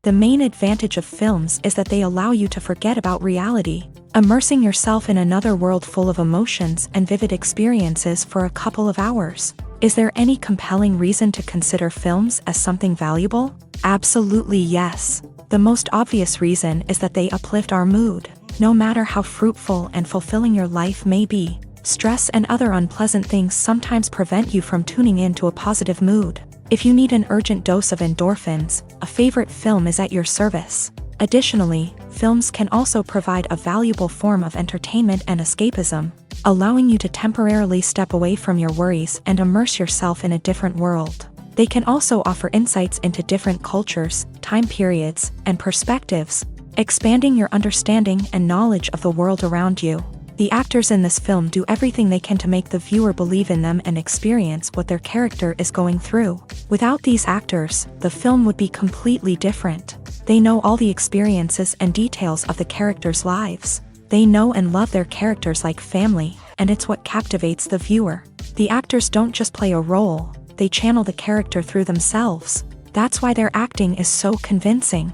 The main advantage of films is that they allow you to forget about reality, immersing yourself in another world full of emotions and vivid experiences for a couple of hours. Is there any compelling reason to consider films as something valuable? Absolutely yes. The most obvious reason is that they uplift our mood. No matter how fruitful and fulfilling your life may be, stress and other unpleasant things sometimes prevent you from tuning into a positive mood. If you need an urgent dose of endorphins, a favorite film is at your service. Additionally, films can also provide a valuable form of entertainment and escapism, allowing you to temporarily step away from your worries and immerse yourself in a different world. They can also offer insights into different cultures, time periods, and perspectives, expanding your understanding and knowledge of the world around you. The actors in this film do everything they can to make the viewer believe in them and experience what their character is going through. Without these actors, the film would be completely different. They know all the experiences and details of the characters' lives. They know and love their characters like family, and it's what captivates the viewer. The actors don't just play a role, they channel the character through themselves. That's why their acting is so convincing.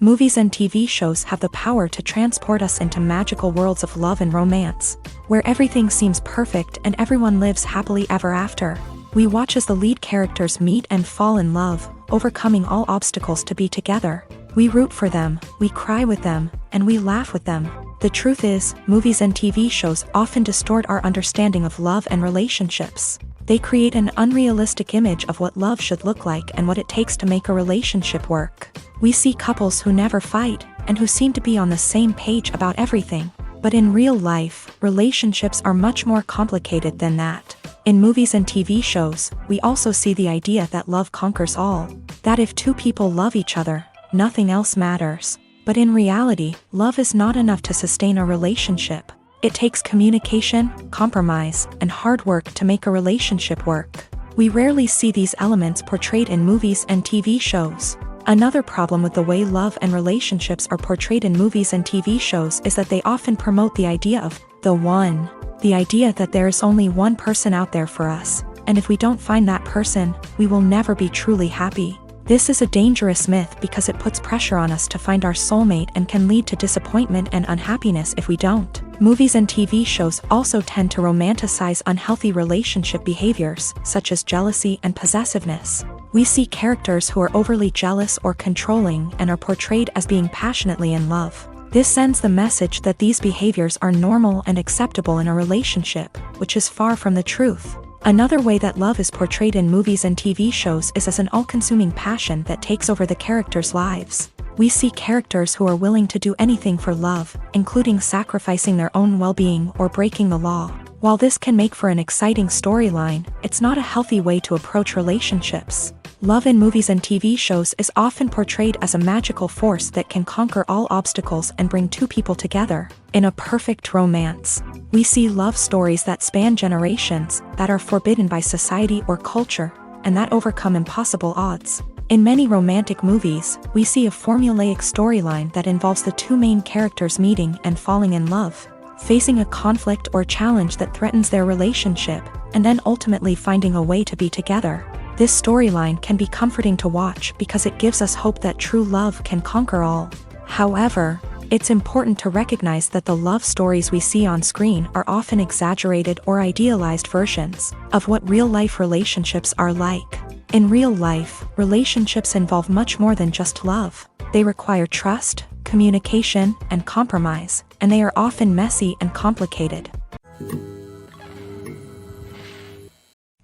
Movies and TV shows have the power to transport us into magical worlds of love and romance, where everything seems perfect and everyone lives happily ever after. We watch as the lead characters meet and fall in love, overcoming all obstacles to be together. We root for them, we cry with them, and we laugh with them. The truth is, movies and TV shows often distort our understanding of love and relationships. They create an unrealistic image of what love should look like and what it takes to make a relationship work. We see couples who never fight, and who seem to be on the same page about everything. But in real life, relationships are much more complicated than that. In movies and TV shows, we also see the idea that love conquers all. That if two people love each other, nothing else matters. But in reality, love is not enough to sustain a relationship. It takes communication, compromise, and hard work to make a relationship work. We rarely see these elements portrayed in movies and TV shows. Another problem with the way love and relationships are portrayed in movies and TV shows is that they often promote the idea of the one. The idea that there is only one person out there for us, and if we don't find that person, we will never be truly happy. This is a dangerous myth because it puts pressure on us to find our soulmate and can lead to disappointment and unhappiness if we don't. Movies and TV shows also tend to romanticize unhealthy relationship behaviors, such as jealousy and possessiveness. We see characters who are overly jealous or controlling and are portrayed as being passionately in love. This sends the message that these behaviors are normal and acceptable in a relationship, which is far from the truth. Another way that love is portrayed in movies and TV shows is as an all-consuming passion that takes over the characters' lives. We see characters who are willing to do anything for love, including sacrificing their own well-being or breaking the law. While this can make for an exciting storyline, it's not a healthy way to approach relationships. Love in movies and TV shows is often portrayed as a magical force that can conquer all obstacles and bring two people together in a perfect romance. We see love stories that span generations, that are forbidden by society or culture, and that overcome impossible odds. In many romantic movies, we see a formulaic storyline that involves the two main characters meeting and falling in love, facing a conflict or challenge that threatens their relationship, and then ultimately finding a way to be together. This storyline can be comforting to watch because it gives us hope that true love can conquer all. However, it's important to recognize that the love stories we see on screen are often exaggerated or idealized versions of what real-life relationships are like. In real life, relationships involve much more than just love. They require trust, communication, and compromise, and they are often messy and complicated.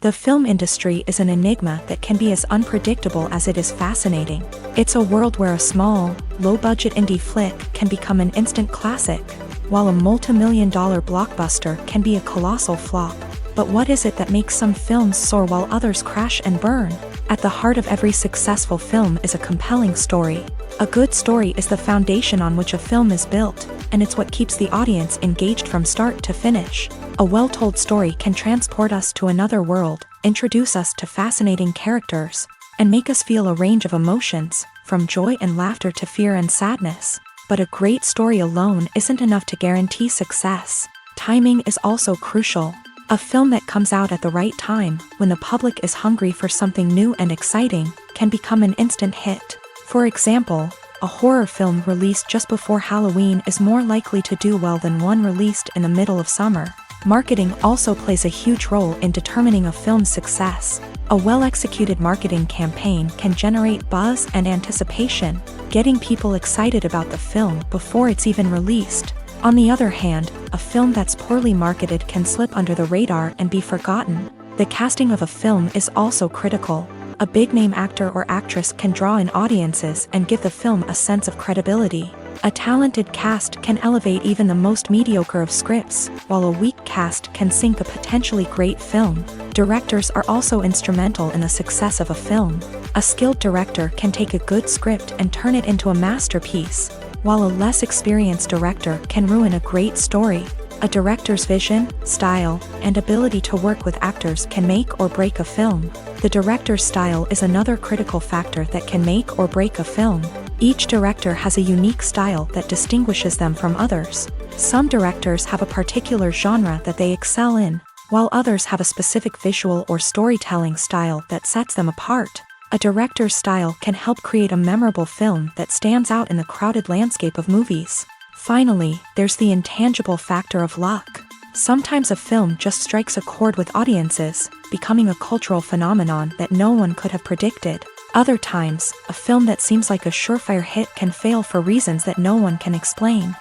The film industry is an enigma that can be as unpredictable as it is fascinating. It's a world where a small, low-budget indie flick can become an instant classic, while a multi-million-dollar blockbuster can be a colossal flop. But what is it that makes some films soar while others crash and burn? At the heart of every successful film is a compelling story. A good story is the foundation on which a film is built, and it's what keeps the audience engaged from start to finish. A well-told story can transport us to another world, introduce us to fascinating characters, and make us feel a range of emotions, from joy and laughter to fear and sadness. But a great story alone isn't enough to guarantee success. Timing is also crucial. A film that comes out at the right time, when the public is hungry for something new and exciting, can become an instant hit. For example, a horror film released just before Halloween is more likely to do well than one released in the middle of summer. Marketing also plays a huge role in determining a film's success. A well-executed marketing campaign can generate buzz and anticipation, getting people excited about the film before it's even released. On the other hand, a film that's poorly marketed can slip under the radar and be forgotten. The casting of a film is also critical. A big-name actor or actress can draw in audiences and give the film a sense of credibility. A talented cast can elevate even the most mediocre of scripts, while a weak cast can sink a potentially great film. Directors are also instrumental in the success of a film. A skilled director can take a good script and turn it into a masterpiece, while a less experienced director can ruin a great story. A director's vision, style, and ability to work with actors can make or break a film. The director's style is another critical factor that can make or break a film. Each director has a unique style that distinguishes them from others. Some directors have a particular genre that they excel in, while others have a specific visual or storytelling style that sets them apart. A director's style can help create a memorable film that stands out in the crowded landscape of movies. Finally, there's the intangible factor of luck. Sometimes a film just strikes a chord with audiences, becoming a cultural phenomenon that no one could have predicted. Other times, a film that seems like a surefire hit can fail for reasons that no one can explain.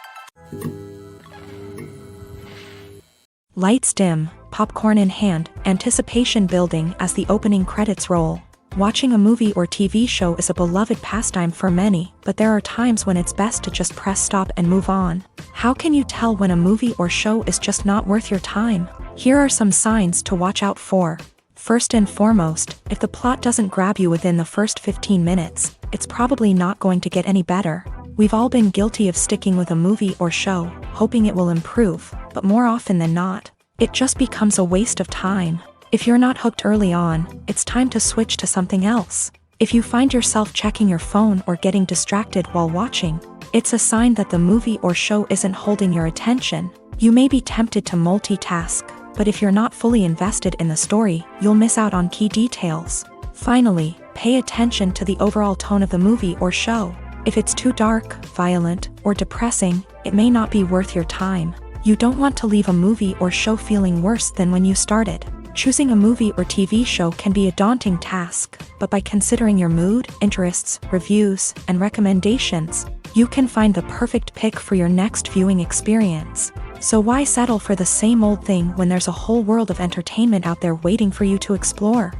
Lights dim, popcorn in hand, anticipation building as the opening credits roll. Watching a movie or TV show is a beloved pastime for many, but there are times when it's best to just press stop and move on. How can you tell when a movie or show is just not worth your time? Here are some signs to watch out for. First and foremost, if the plot doesn't grab you within the first 15 minutes, it's probably not going to get any better. We've all been guilty of sticking with a movie or show, hoping it will improve, but more often than not, it just becomes a waste of time. If you're not hooked early on, it's time to switch to something else. If you find yourself checking your phone or getting distracted while watching, it's a sign that the movie or show isn't holding your attention. You may be tempted to multitask, but if you're not fully invested in the story, you'll miss out on key details. Finally, pay attention to the overall tone of the movie or show. If it's too dark, violent, or depressing, it may not be worth your time. You don't want to leave a movie or show feeling worse than when you started. Choosing a movie or TV show can be a daunting task, but by considering your mood, interests, reviews, and recommendations, you can find the perfect pick for your next viewing experience. So why settle for the same old thing when there's a whole world of entertainment out there waiting for you to explore?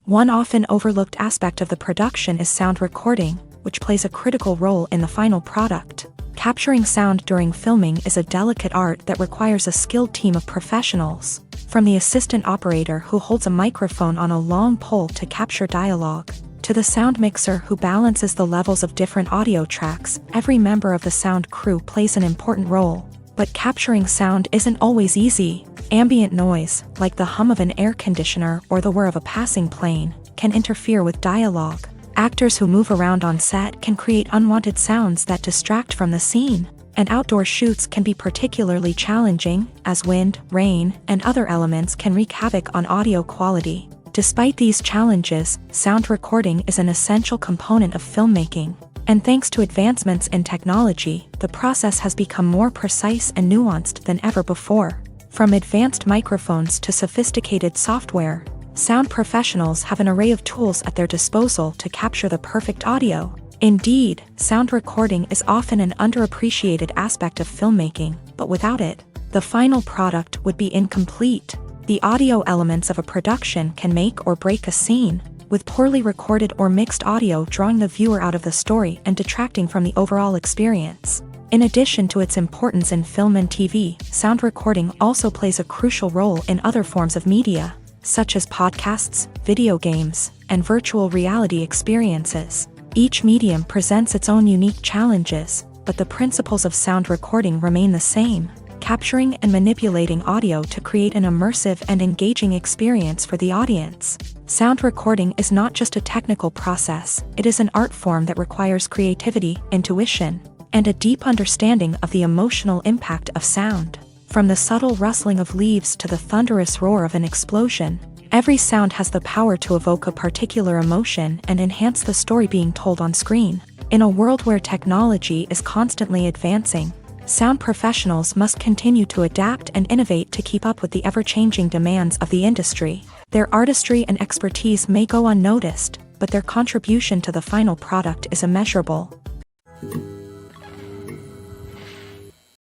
One often overlooked aspect of the production is sound recording, which plays a critical role in the final product. Capturing sound during filming is a delicate art that requires a skilled team of professionals. From the assistant operator who holds a microphone on a long pole to capture dialogue, to the sound mixer who balances the levels of different audio tracks, every member of the sound crew plays an important role. But capturing sound isn't always easy. Ambient noise, like the hum of an air conditioner or the whir of a passing plane, can interfere with dialogue. Actors who move around on set can create unwanted sounds that distract from the scene, and outdoor shoots can be particularly challenging, as wind, rain, and other elements can wreak havoc on audio quality. Despite these challenges, sound recording is an essential component of filmmaking, and thanks to advancements in technology, the process has become more precise and nuanced than ever before. From advanced microphones to sophisticated software, sound professionals have an array of tools at their disposal to capture the perfect audio. Indeed, sound recording is often an underappreciated aspect of filmmaking, but without it, the final product would be incomplete. The audio elements of a production can make or break a scene, with poorly recorded or mixed audio drawing the viewer out of the story and detracting from the overall experience. In addition to its importance in film and TV, sound recording also plays a crucial role in other forms of media, such as podcasts, video games, and virtual reality experiences. Each medium presents its own unique challenges, but the principles of sound recording remain the same, capturing and manipulating audio to create an immersive and engaging experience for the audience. Sound recording is not just a technical process, it is an art form that requires creativity, intuition, and a deep understanding of the emotional impact of sound. From the subtle rustling of leaves to the thunderous roar of an explosion, every sound has the power to evoke a particular emotion and enhance the story being told on screen. In a world where technology is constantly advancing, sound professionals must continue to adapt and innovate to keep up with the ever-changing demands of the industry. Their artistry and expertise may go unnoticed, but their contribution to the final product is immeasurable.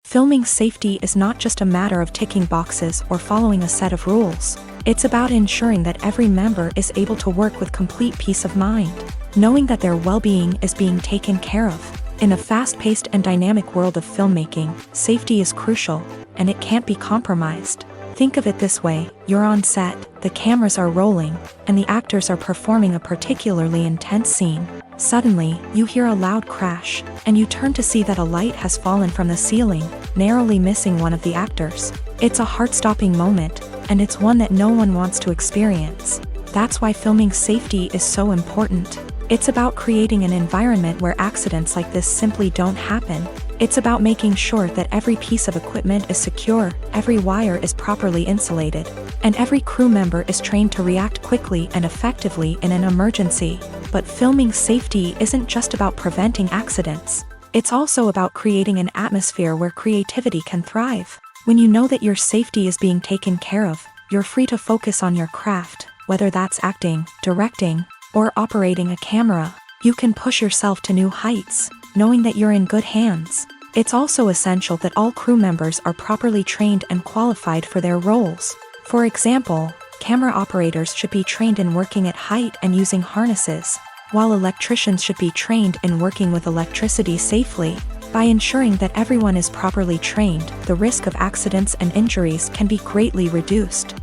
Filming safety is not just a matter of ticking boxes or following a set of rules. It's about ensuring that every member is able to work with complete peace of mind, knowing that their well-being is being taken care of. In a fast-paced and dynamic world of filmmaking, safety is crucial, and it can't be compromised. Think of it this way: you're on set, the cameras are rolling, and the actors are performing a particularly intense scene. Suddenly, you hear a loud crash, and you turn to see that a light has fallen from the ceiling, narrowly missing one of the actors. It's a heart-stopping moment, and it's one that no one wants to experience. That's why filming safety is so important. It's about creating an environment where accidents like this simply don't happen. It's about making sure that every piece of equipment is secure, every wire is properly insulated, and every crew member is trained to react quickly and effectively in an emergency. But filming safety isn't just about preventing accidents. It's also about creating an atmosphere where creativity can thrive. When you know that your safety is being taken care of, you're free to focus on your craft, whether that's acting, directing, or operating a camera. You can push yourself to new heights, knowing that you're in good hands. It's also essential that all crew members are properly trained and qualified for their roles. For example, camera operators should be trained in working at height and using harnesses, while electricians should be trained in working with electricity safely. By ensuring that everyone is properly trained, the risk of accidents and injuries can be greatly reduced.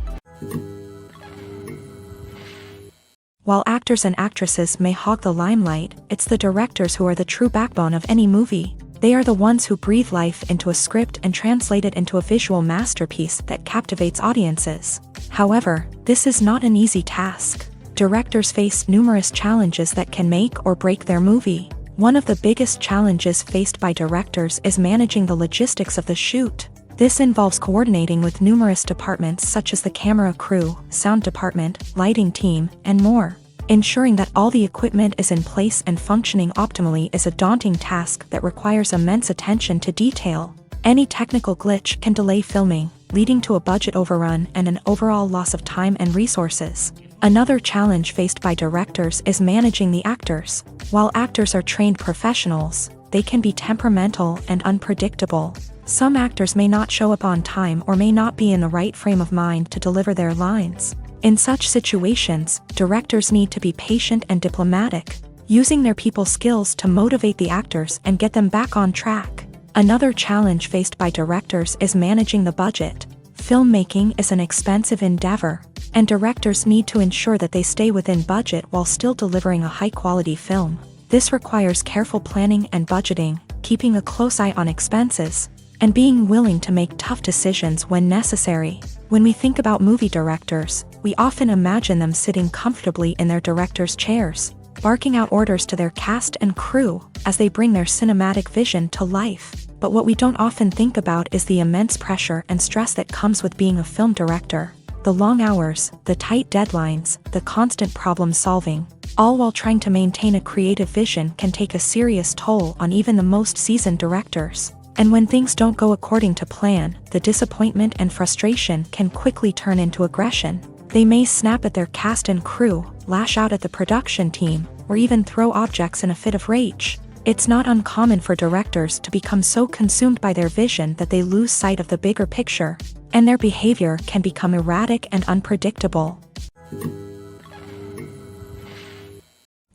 While actors and actresses may hog the limelight, it's the directors who are the true backbone of any movie. They are the ones who breathe life into a script and translate it into a visual masterpiece that captivates audiences. However, this is not an easy task. Directors face numerous challenges that can make or break their movie. One of the biggest challenges faced by directors is managing the logistics of the shoot. This involves coordinating with numerous departments such as the camera crew, sound department, lighting team, and more. Ensuring that all the equipment is in place and functioning optimally is a daunting task that requires immense attention to detail. Any technical glitch can delay filming, leading to a budget overrun and an overall loss of time and resources. Another challenge faced by directors is managing the actors. While actors are trained professionals, they can be temperamental and unpredictable. Some actors may not show up on time or may not be in the right frame of mind to deliver their lines. In such situations, directors need to be patient and diplomatic, using their people skills to motivate the actors and get them back on track. Another challenge faced by directors is managing the budget. Filmmaking is an expensive endeavor, and directors need to ensure that they stay within budget while still delivering a high-quality film. This requires careful planning and budgeting, keeping a close eye on expenses, and being willing to make tough decisions when necessary. When we think about movie directors, we often imagine them sitting comfortably in their director's chairs, barking out orders to their cast and crew as they bring their cinematic vision to life. But what we don't often think about is the immense pressure and stress that comes with being a film director. The long hours, the tight deadlines, the constant problem solving, all while trying to maintain a creative vision can take a serious toll on even the most seasoned directors. And when things don't go according to plan, the disappointment and frustration can quickly turn into aggression. They may snap at their cast and crew, lash out at the production team, or even throw objects in a fit of rage. It's not uncommon for directors to become so consumed by their vision that they lose sight of the bigger picture, and their behavior can become erratic and unpredictable.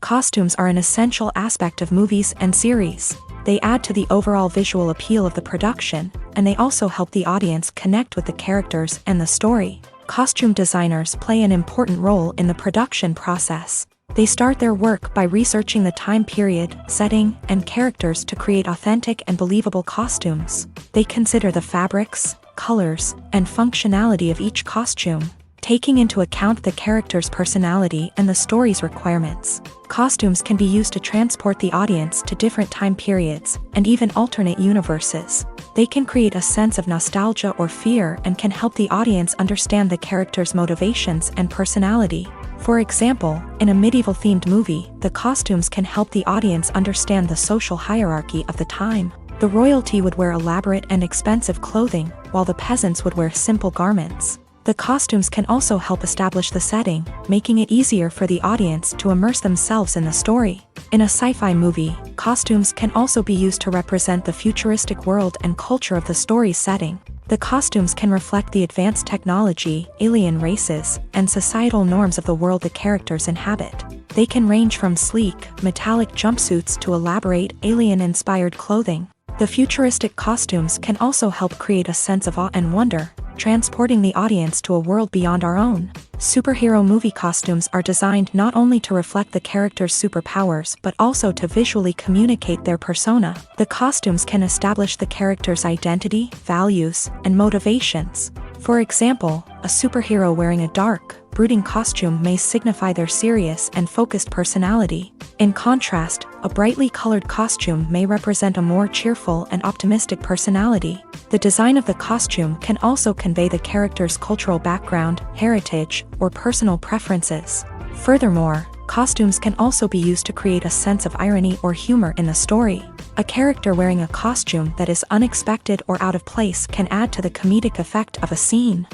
Costumes are an essential aspect of movies and series. They add to the overall visual appeal of the production, and they also help the audience connect with the characters and the story. Costume designers play an important role in the production process. They start their work by researching the time period, setting, and characters to create authentic and believable costumes. They consider the fabrics, colors, and functionality of each costume. taking into account the character's personality and the story's requirements. Costumes can be used to transport the audience to different time periods, and even alternate universes. They can create a sense of nostalgia or fear and can help the audience understand the character's motivations and personality. For example, in a medieval-themed movie, the costumes can help the audience understand the social hierarchy of the time. The royalty would wear elaborate and expensive clothing, while the peasants would wear simple garments. The costumes can also help establish the setting, making it easier for the audience to immerse themselves in the story. In a sci-fi movie, costumes can also be used to represent the futuristic world and culture of the story's setting. The costumes can reflect the advanced technology, alien races, and societal norms of the world the characters inhabit. They can range from sleek, metallic jumpsuits to elaborate, alien-inspired clothing. The futuristic costumes can also help create a sense of awe and wonder, transporting the audience to a world beyond our own. Superhero movie costumes are designed not only to reflect the character's superpowers but also to visually communicate their persona. The costumes can establish the character's identity, values, and motivations. For example, a superhero wearing a dark, brooding costume may signify their serious and focused personality. In contrast, a brightly colored costume may represent a more cheerful and optimistic personality. The design of the costume can also convey the character's cultural background, heritage, or personal preferences. Furthermore, costumes can also be used to create a sense of irony or humor in the story. A character wearing a costume that is unexpected or out of place can add to the comedic effect of a scene.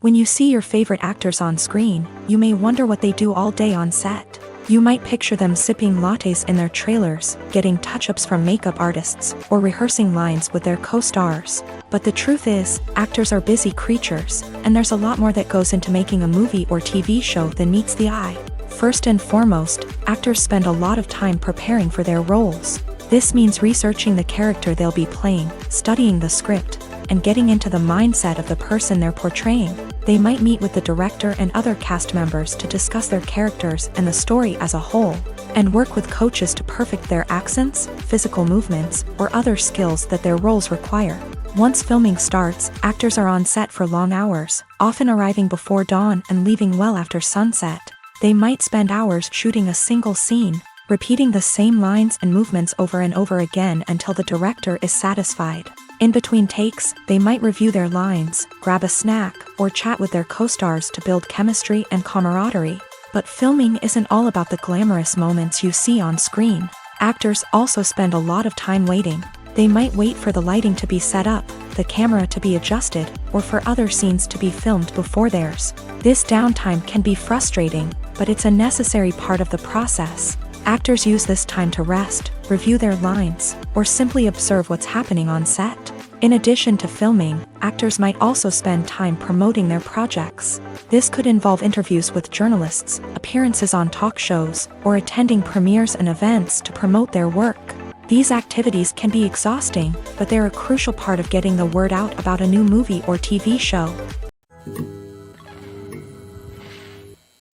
When you see your favorite actors on screen, you may wonder what they do all day on set. You might picture them sipping lattes in their trailers, getting touch-ups from makeup artists, or rehearsing lines with their co-stars. But the truth is, actors are busy creatures, and there's a lot more that goes into making a movie or TV show than meets the eye. First and foremost, actors spend a lot of time preparing for their roles. This means researching the character they'll be playing, studying the script, and getting into the mindset of the person they're portraying. They might meet with the director and other cast members to discuss their characters and the story as a whole, and work with coaches to perfect their accents, physical movements, or other skills that their roles require. Once filming starts, actors are on set for long hours, often arriving before dawn and leaving well after sunset. They might spend hours shooting a single scene, repeating the same lines and movements over and over again until the director is satisfied. In between takes, they might review their lines, grab a snack, or chat with their co-stars to build chemistry and camaraderie. But filming isn't all about the glamorous moments you see on screen. Actors also spend a lot of time waiting. They might wait for the lighting to be set up, the camera to be adjusted, or for other scenes to be filmed before theirs. This downtime can be frustrating, but it's a necessary part of the process. Actors use this time to rest, review their lines, or simply observe what's happening on set. In addition to filming, actors might also spend time promoting their projects. This could involve interviews with journalists, appearances on talk shows, or attending premieres and events to promote their work. These activities can be exhausting, but they're a crucial part of getting the word out about a new movie or TV show.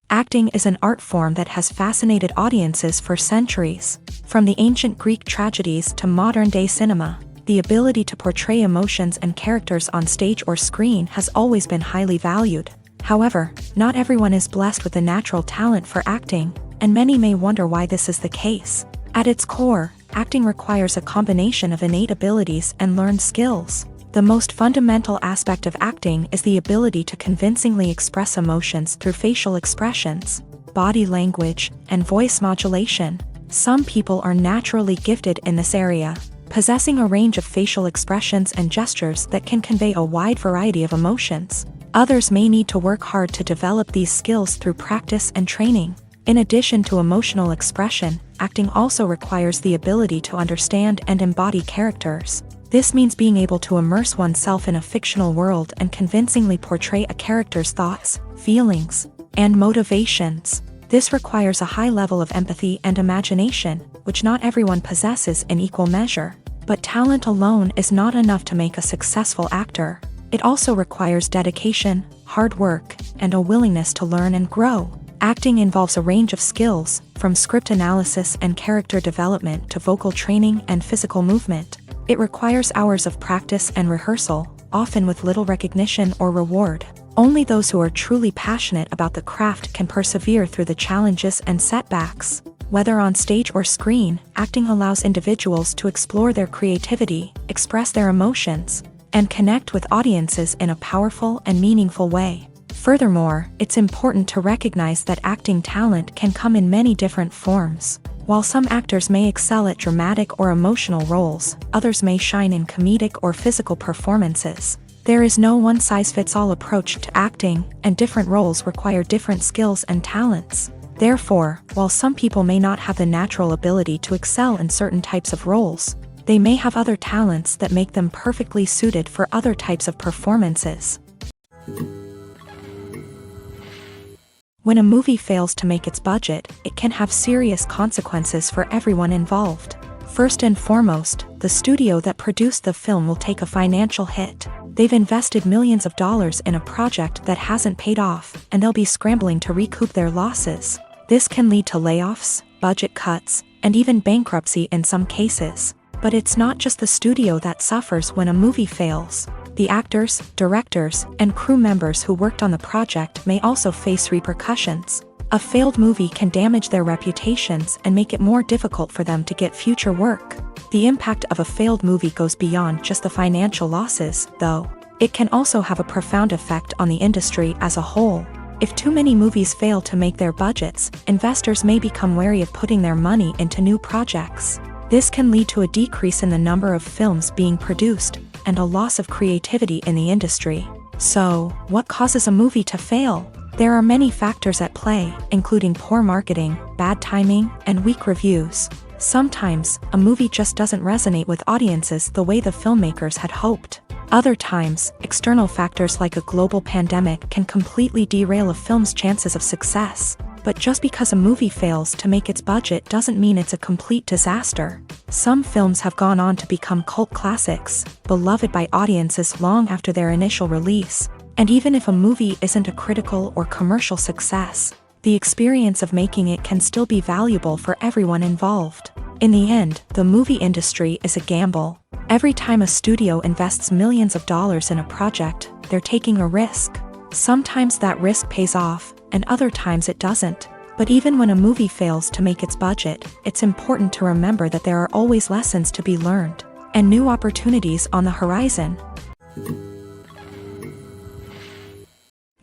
Acting is an art form that has fascinated audiences for centuries. From the ancient Greek tragedies to modern-day cinema, the ability to portray emotions and characters on stage or screen has always been highly valued. However, not everyone is blessed with a natural talent for acting, and many may wonder why this is the case. At its core, acting requires a combination of innate abilities and learned skills. The most fundamental aspect of acting is the ability to convincingly express emotions through facial expressions, body language, and voice modulation. Some people are naturally gifted in this area, possessing a range of facial expressions and gestures that can convey a wide variety of emotions. Others may need to work hard to develop these skills through practice and training. In addition to emotional expression, acting also requires the ability to understand and embody characters. This means being able to immerse oneself in a fictional world and convincingly portray a character's thoughts, feelings, and motivations. This requires a high level of empathy and imagination, which not everyone possesses in equal measure. But talent alone is not enough to make a successful actor. It also requires dedication, hard work, and a willingness to learn and grow. Acting involves a range of skills, from script analysis and character development to vocal training and physical movement. It requires hours of practice and rehearsal, often with little recognition or reward. Only those who are truly passionate about the craft can persevere through the challenges and setbacks. Whether on stage or screen, acting allows individuals to explore their creativity, express their emotions, and connect with audiences in a powerful and meaningful way. Furthermore, it's important to recognize that acting talent can come in many different forms. While some actors may excel at dramatic or emotional roles, others may shine in comedic or physical performances. There is no one-size-fits-all approach to acting, and different roles require different skills and talents. Therefore, while some people may not have the natural ability to excel in certain types of roles, they may have other talents that make them perfectly suited for other types of performances. When a movie fails to make its budget, it can have serious consequences for everyone involved. First and foremost, the studio that produced the film will take a financial hit. They've invested millions of dollars in a project that hasn't paid off, and they'll be scrambling to recoup their losses. This can lead to layoffs, budget cuts, and even bankruptcy in some cases. But it's not just the studio that suffers when a movie fails. The actors, directors, and crew members who worked on the project may also face repercussions. A failed movie can damage their reputations and make it more difficult for them to get future work. The impact of a failed movie goes beyond just the financial losses, though. It can also have a profound effect on the industry as a whole. If too many movies fail to make their budgets, investors may become wary of putting their money into new projects. This can lead to a decrease in the number of films being produced, and a loss of creativity in the industry. So, what causes a movie to fail? There are many factors at play, including poor marketing, bad timing, and weak reviews. Sometimes, a movie just doesn't resonate with audiences the way the filmmakers had hoped. Other times, external factors like a global pandemic can completely derail a film's chances of success. But just because a movie fails to make its budget doesn't mean it's a complete disaster. Some films have gone on to become cult classics, beloved by audiences long after their initial release. And even if a movie isn't a critical or commercial success, the experience of making it can still be valuable for everyone involved. In the end, the movie industry is a gamble. Every time a studio invests millions of dollars in a project, they're taking a risk. Sometimes that risk pays off, and other times it doesn't. But even when a movie fails to make its budget, it's important to remember that there are always lessons to be learned, and new opportunities on the horizon.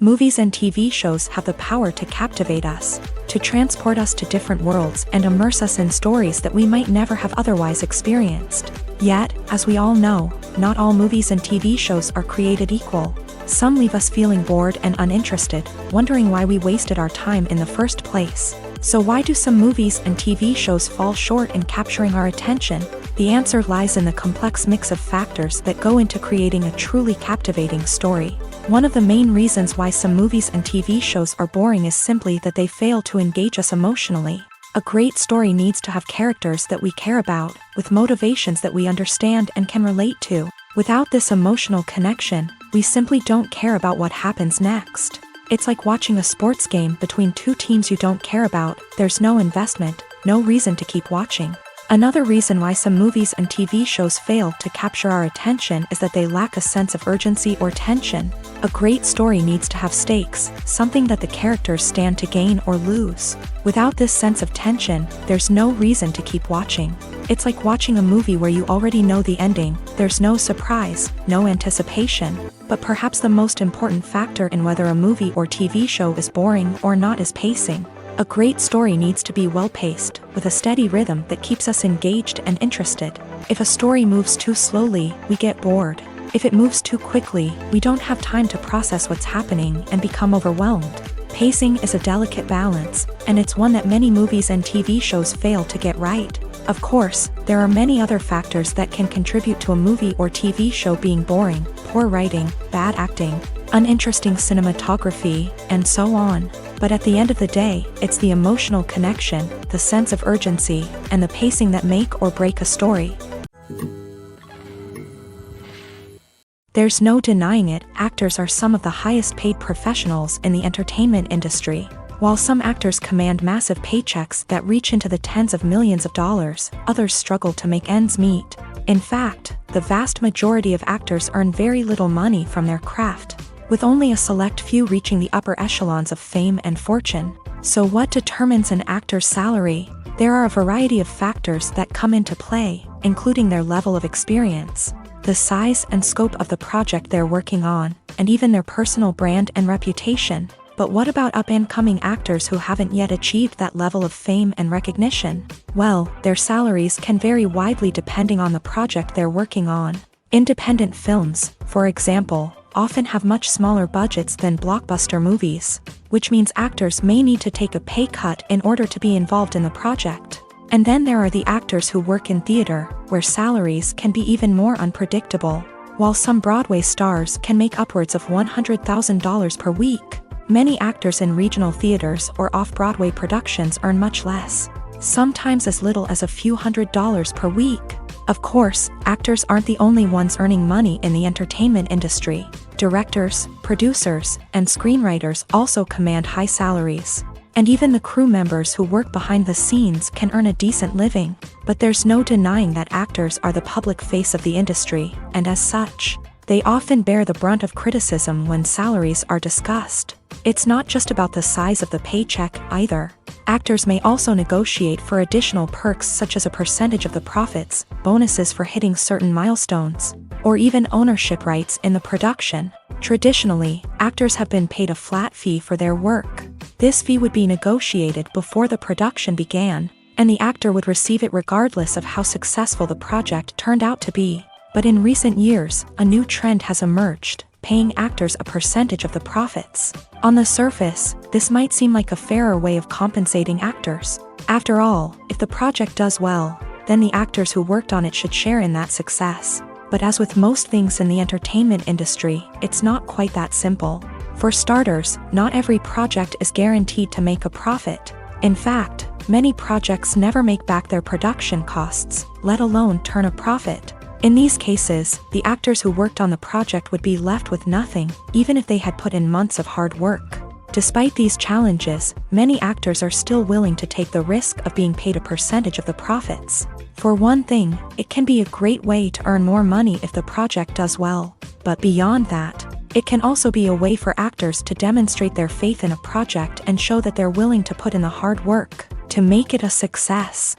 Movies and TV shows have the power to captivate us, to transport us to different worlds and immerse us in stories that we might never have otherwise experienced. Yet, as we all know, not all movies and TV shows are created equal. Some leave us feeling bored and uninterested, wondering why we wasted our time in the first place. So why do some movies and TV shows fall short in capturing our attention? The answer lies in the complex mix of factors that go into creating a truly captivating story. One of the main reasons why some movies and TV shows are boring is simply that they fail to engage us emotionally. A great story needs to have characters that we care about, with motivations that we understand and can relate to. Without this emotional connection, we simply don't care about what happens next. It's like watching a sports game between two teams you don't care about. There's no investment, no reason to keep watching. Another reason why some movies and TV shows fail to capture our attention is that they lack a sense of urgency or tension. A great story needs to have stakes, something that the characters stand to gain or lose. Without this sense of tension, there's no reason to keep watching. It's like watching a movie where you already know the ending. There's no surprise, no anticipation. But perhaps the most important factor in whether a movie or TV show is boring or not is pacing. A great story needs to be well-paced, with a steady rhythm that keeps us engaged and interested. If a story moves too slowly, we get bored. If it moves too quickly, we don't have time to process what's happening and become overwhelmed. Pacing is a delicate balance, and it's one that many movies and TV shows fail to get right. Of course, there are many other factors that can contribute to a movie or TV show being boring: poor writing, bad acting, uninteresting cinematography, and so on. But at the end of the day, it's the emotional connection, the sense of urgency, and the pacing that make or break a story. There's no denying it, actors are some of the highest paid professionals in the entertainment industry. While some actors command massive paychecks that reach into the tens of millions of dollars, others struggle to make ends meet. In fact, the vast majority of actors earn very little money from their craft, with only a select few reaching the upper echelons of fame and fortune. So what determines an actor's salary? There are a variety of factors that come into play, including their level of experience, the size and scope of the project they're working on, and even their personal brand and reputation. But what about up-and-coming actors who haven't yet achieved that level of fame and recognition? Well, their salaries can vary widely depending on the project they're working on. Independent films, for example, often have much smaller budgets than blockbuster movies, which means actors may need to take a pay cut in order to be involved in the project. And then there are the actors who work in theater, where salaries can be even more unpredictable. While some Broadway stars can make upwards of $100,000 per week, many actors in regional theaters or off-Broadway productions earn much less, sometimes as little as a few $100s per week. Of course, actors aren't the only ones earning money in the entertainment industry. Directors, producers, and screenwriters also command high salaries. And even the crew members who work behind the scenes can earn a decent living. But there's no denying that actors are the public face of the industry, and as such, they often bear the brunt of criticism when salaries are discussed. It's not just about the size of the paycheck, either. Actors may also negotiate for additional perks such as a percentage of the profits, bonuses for hitting certain milestones, or even ownership rights in the production. Traditionally, actors have been paid a flat fee for their work. This fee would be negotiated before the production began, and the actor would receive it regardless of how successful the project turned out to be. But in recent years, a new trend has emerged, paying actors a percentage of the profits. On the surface, this might seem like a fairer way of compensating actors. After all, if the project does well, then the actors who worked on it should share in that success. But as with most things in the entertainment industry, it's not quite that simple. For starters, not every project is guaranteed to make a profit. In fact, many projects never make back their production costs, let alone turn a profit. In these cases, the actors who worked on the project would be left with nothing, even if they had put in months of hard work. Despite these challenges, many actors are still willing to take the risk of being paid a percentage of the profits. For one thing, it can be a great way to earn more money if the project does well. But beyond that, it can also be a way for actors to demonstrate their faith in a project and show that they're willing to put in the hard work to make it a success.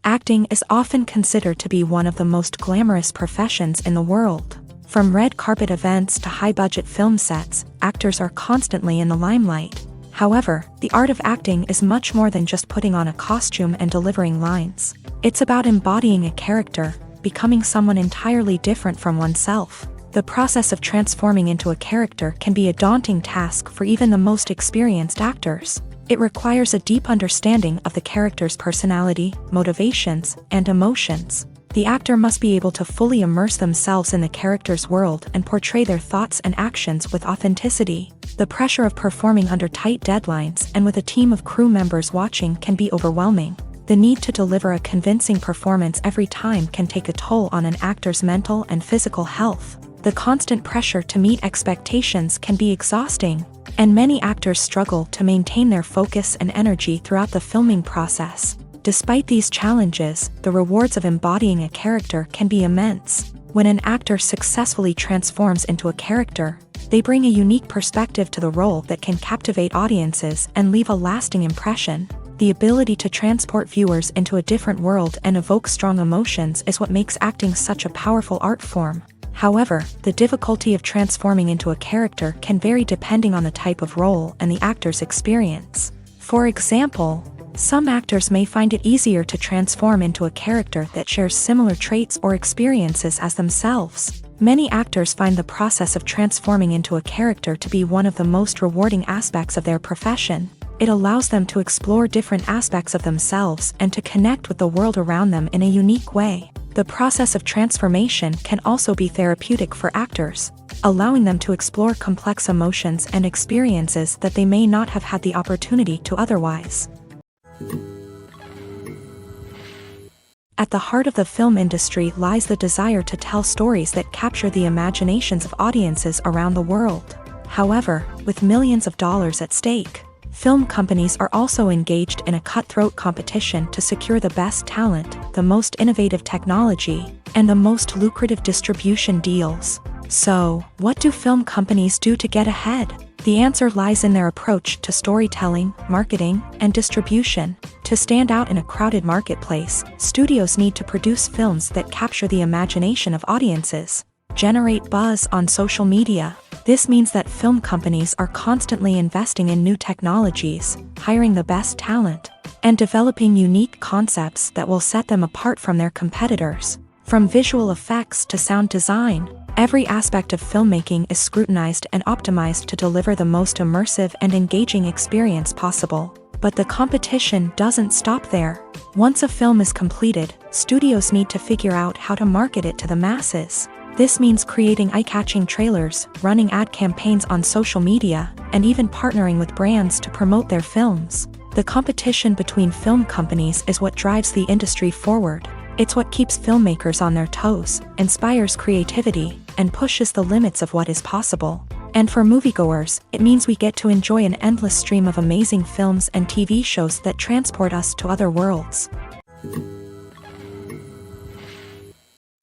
Acting is often considered to be one of the most glamorous professions in the world. From red carpet events to high-budget film sets, actors are constantly in the limelight. However, the art of acting is much more than just putting on a costume and delivering lines. It's about embodying a character, becoming someone entirely different from oneself. The process of transforming into a character can be a daunting task for even the most experienced actors. It requires a deep understanding of the character's personality, motivations, and emotions. The actor must be able to fully immerse themselves in the character's world and portray their thoughts and actions with authenticity. The pressure of performing under tight deadlines and with a team of crew members watching can be overwhelming. The need to deliver a convincing performance every time can take a toll on an actor's mental and physical health. The constant pressure to meet expectations can be exhausting, and many actors struggle to maintain their focus and energy throughout the filming process. Despite these challenges, the rewards of embodying a character can be immense. When an actor successfully transforms into a character, they bring a unique perspective to the role that can captivate audiences and leave a lasting impression. The ability to transport viewers into a different world and evoke strong emotions is what makes acting such a powerful art form. However, the difficulty of transforming into a character can vary depending on the type of role and the actor's experience. For example, some actors may find it easier to transform into a character that shares similar traits or experiences as themselves. Many actors find the process of transforming into a character to be one of the most rewarding aspects of their profession. It allows them to explore different aspects of themselves and to connect with the world around them in a unique way. The process of transformation can also be therapeutic for actors, allowing them to explore complex emotions and experiences that they may not have had the opportunity to otherwise. At the heart of the film industry lies the desire to tell stories that capture the imaginations of audiences around the world. However, with millions of dollars at stake, Film companies are also engaged in a cutthroat competition to secure the best talent, the most innovative technology, and the most lucrative distribution deals. So, what do film companies do to get ahead? The answer lies in their approach to storytelling, marketing, and distribution. To stand out in a crowded marketplace, studios need to produce films that capture the imagination of audiences, generate buzz on social media. This means that film companies are constantly investing in new technologies, hiring the best talent, and developing unique concepts that will set them apart from their competitors. From visual effects to sound design, every aspect of filmmaking is scrutinized and optimized to deliver the most immersive and engaging experience possible. But the competition doesn't stop there. Once a film is completed, studios need to figure out how to market it to the masses. This means creating eye-catching trailers, running ad campaigns on social media, and even partnering with brands to promote their films. The competition between film companies is what drives the industry forward. It's what keeps filmmakers on their toes, inspires creativity, and pushes the limits of what is possible. And for moviegoers, it means we get to enjoy an endless stream of amazing films and TV shows that transport us to other worlds.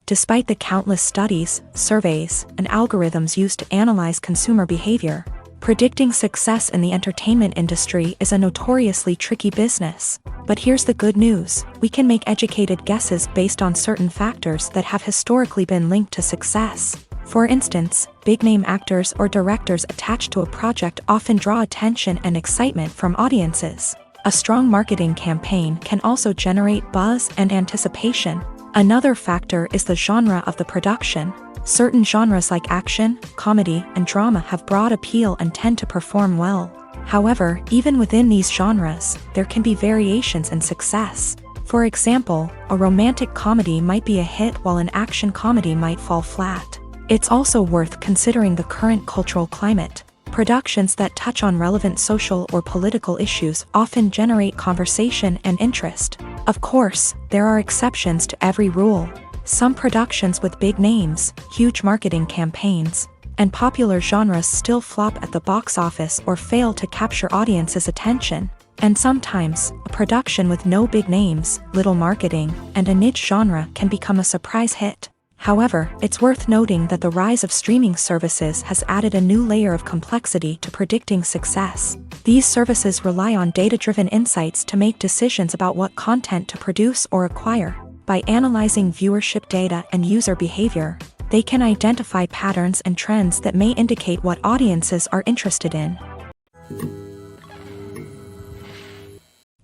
Despite the countless studies, surveys, and algorithms used to analyze consumer behavior, predicting success in the entertainment industry is a notoriously tricky business. But here's the good news: we can make educated guesses based on certain factors that have historically been linked to success. For instance, big-name actors or directors attached to a project often draw attention and excitement from audiences. A strong marketing campaign can also generate buzz and anticipation. Another factor is the genre of the production. Certain genres like action, comedy, and drama have broad appeal and tend to perform well. However, even within these genres, there can be variations in success. For example, a romantic comedy might be a hit while an action comedy might fall flat. It's also worth considering the current cultural climate. Productions that touch on relevant social or political issues often generate conversation and interest. Of course, there are exceptions to every rule. Some productions with big names, huge marketing campaigns, and popular genres still flop at the box office or fail to capture audiences' attention. And sometimes, a production with no big names, little marketing, and a niche genre can become a surprise hit. However, it's worth noting that the rise of streaming services has added a new layer of complexity to predicting success. These services rely on data-driven insights to make decisions about what content to produce or acquire. By analyzing viewership data and user behavior, they can identify patterns and trends that may indicate what audiences are interested in.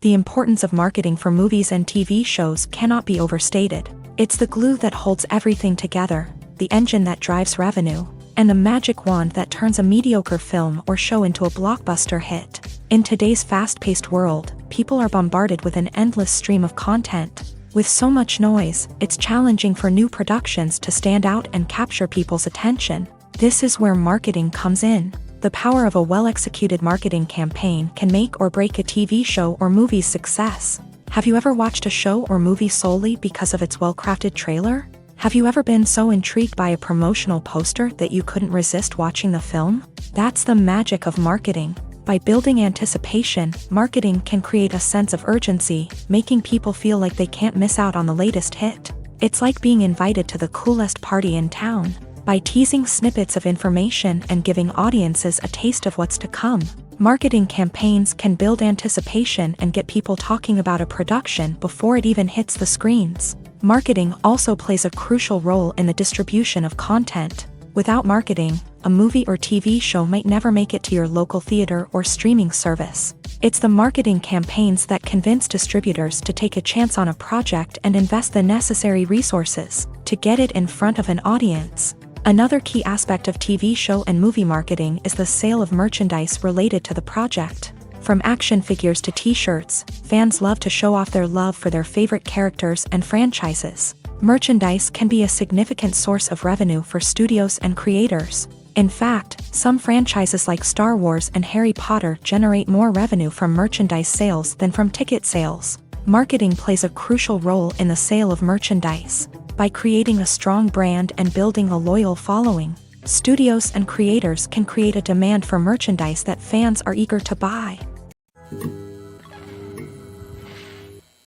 The importance of marketing for movies and TV shows cannot be overstated. It's the glue that holds everything together, the engine that drives revenue, and the magic wand that turns a mediocre film or show into a blockbuster hit. In today's fast-paced world, people are bombarded with an endless stream of content. With so much noise, it's challenging for new productions to stand out and capture people's attention. This is where marketing comes in. The power of a well-executed marketing campaign can make or break a TV show or movie's success. Have you ever watched a show or movie solely because of its well-crafted trailer? Have you ever been so intrigued by a promotional poster that you couldn't resist watching the film? That's the magic of marketing. By building anticipation, marketing can create a sense of urgency, making people feel like they can't miss out on the latest hit. It's like being invited to the coolest party in town. By teasing snippets of information and giving audiences a taste of what's to come, marketing campaigns can build anticipation and get people talking about a production before it even hits the screens. Marketing also plays a crucial role in the distribution of content. Without marketing, a movie or TV show might never make it to your local theater or streaming service. It's the marketing campaigns that convince distributors to take a chance on a project and invest the necessary resources to get it in front of an audience. Another key aspect of TV show and movie marketing is the sale of merchandise related to the project. From action figures to t-shirts, fans love to show off their love for their favorite characters and franchises. Merchandise can be a significant source of revenue for studios and creators. In fact, some franchises like Star Wars and Harry Potter generate more revenue from merchandise sales than from ticket sales. Marketing plays a crucial role in the sale of merchandise. By creating a strong brand and building a loyal following, studios and creators can create a demand for merchandise that fans are eager to buy.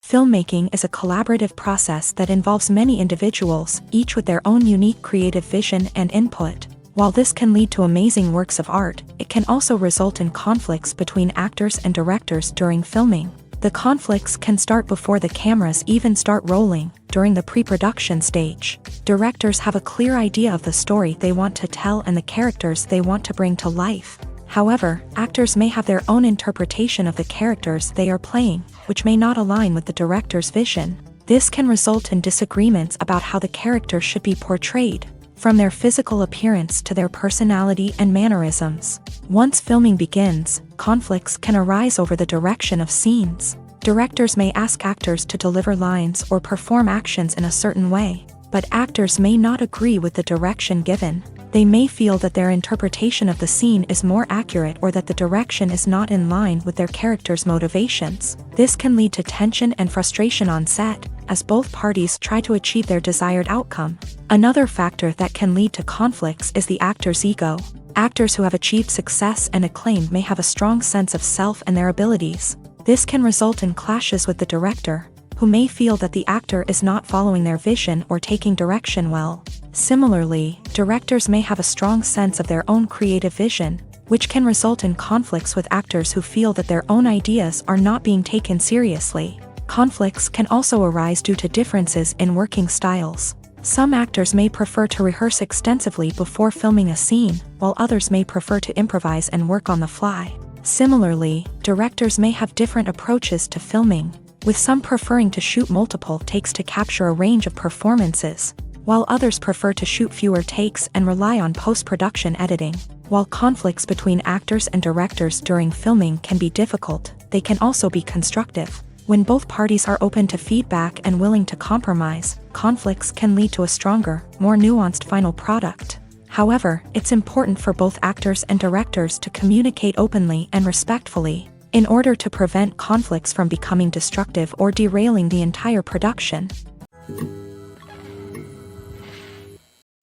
Filmmaking is a collaborative process that involves many individuals, each with their own unique creative vision and input. While this can lead to amazing works of art, it can also result in conflicts between actors and directors during filming. The conflicts can start before the cameras even start rolling, during the pre-production stage. Directors have a clear idea of the story they want to tell and the characters they want to bring to life. However, actors may have their own interpretation of the characters they are playing, which may not align with the director's vision. This can result in disagreements about how the character should be portrayed, from their physical appearance to their personality and mannerisms. Once filming begins, conflicts can arise over the direction of scenes. Directors may ask actors to deliver lines or perform actions in a certain way, but actors may not agree with the direction given. They may feel that their interpretation of the scene is more accurate or that the direction is not in line with their character's motivations. This can lead to tension and frustration on set, as both parties try to achieve their desired outcome. Another factor that can lead to conflicts is the actor's ego. Actors who have achieved success and acclaim may have a strong sense of self and their abilities. This can result in clashes with the director, who may feel that the actor is not following their vision or taking direction well. Similarly, directors may have a strong sense of their own creative vision, which can result in conflicts with actors who feel that their own ideas are not being taken seriously. Conflicts can also arise due to differences in working styles. Some actors may prefer to rehearse extensively before filming a scene, while others may prefer to improvise and work on the fly. Similarly, directors may have different approaches to filming, with some preferring to shoot multiple takes to capture a range of performances, while others prefer to shoot fewer takes and rely on post-production editing. While conflicts between actors and directors during filming can be difficult, they can also be constructive. When both parties are open to feedback and willing to compromise, conflicts can lead to a stronger, more nuanced final product. However, it's important for both actors and directors to communicate openly and respectfully, in order to prevent conflicts from becoming destructive or derailing the entire production.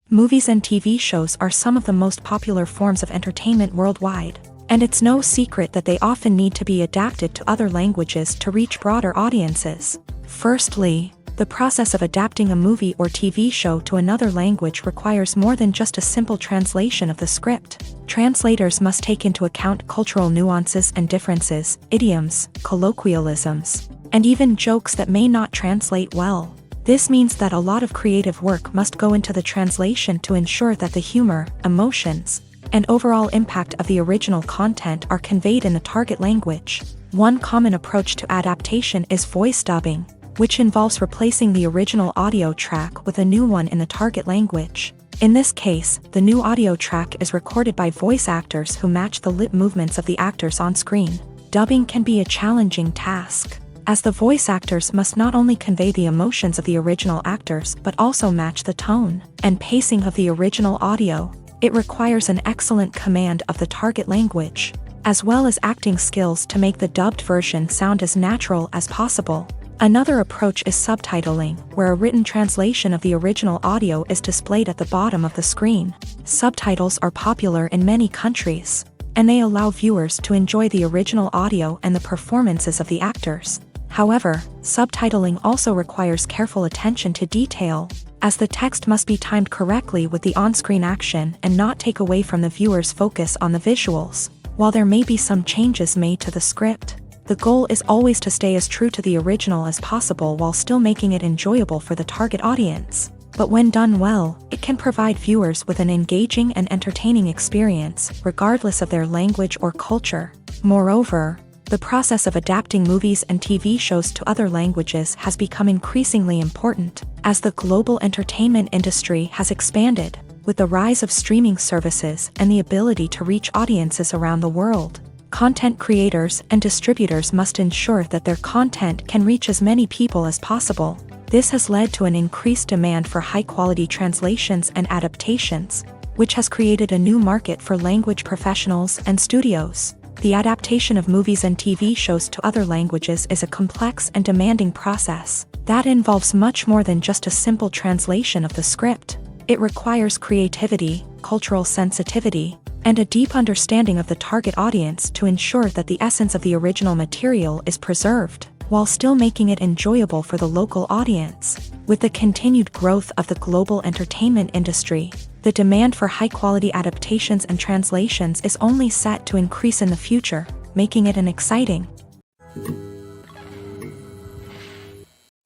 Movies and TV shows are some of the most popular forms of entertainment worldwide, and it's no secret that they often need to be adapted to other languages to reach broader audiences. Firstly, the process of adapting a movie or TV show to another language requires more than just a simple translation of the script. Translators must take into account cultural nuances and differences, idioms, colloquialisms, and even jokes that may not translate well. This means that a lot of creative work must go into the translation to ensure that the humor, emotions, and overall impact of the original content are conveyed in the target language. One common approach to adaptation is voice dubbing, which involves replacing the original audio track with a new one in the target language. In this case, the new audio track is recorded by voice actors who match the lip movements of the actors on screen. Dubbing can be a challenging task, as the voice actors must not only convey the emotions of the original actors but also match the tone and pacing of the original audio. It requires an excellent command of the target language, as well as acting skills to make the dubbed version sound as natural as possible. Another approach is subtitling, where a written translation of the original audio is displayed at the bottom of the screen. Subtitles are popular in many countries, and they allow viewers to enjoy the original audio and the performances of the actors. However, subtitling also requires careful attention to detail, as the text must be timed correctly with the on-screen action and not take away from the viewer's focus on the visuals. While there may be some changes made to the script, the goal is always to stay as true to the original as possible while still making it enjoyable for the target audience. But when done well, it can provide viewers with an engaging and entertaining experience, regardless of their language or culture. Moreover, the process of adapting movies and TV shows to other languages has become increasingly important, as the global entertainment industry has expanded, with the rise of streaming services and the ability to reach audiences around the world. Content creators and distributors must ensure that their content can reach as many people as possible. This has led to an increased demand for high-quality translations and adaptations, which has created a new market for language professionals and studios. The adaptation of movies and TV shows to other languages is a complex and demanding process that involves much more than just a simple translation of the script. It requires creativity, cultural sensitivity, and a deep understanding of the target audience to ensure that the essence of the original material is preserved, while still making it enjoyable for the local audience. With the continued growth of the global entertainment industry, the demand for high-quality adaptations and translations is only set to increase in the future, making it an exciting.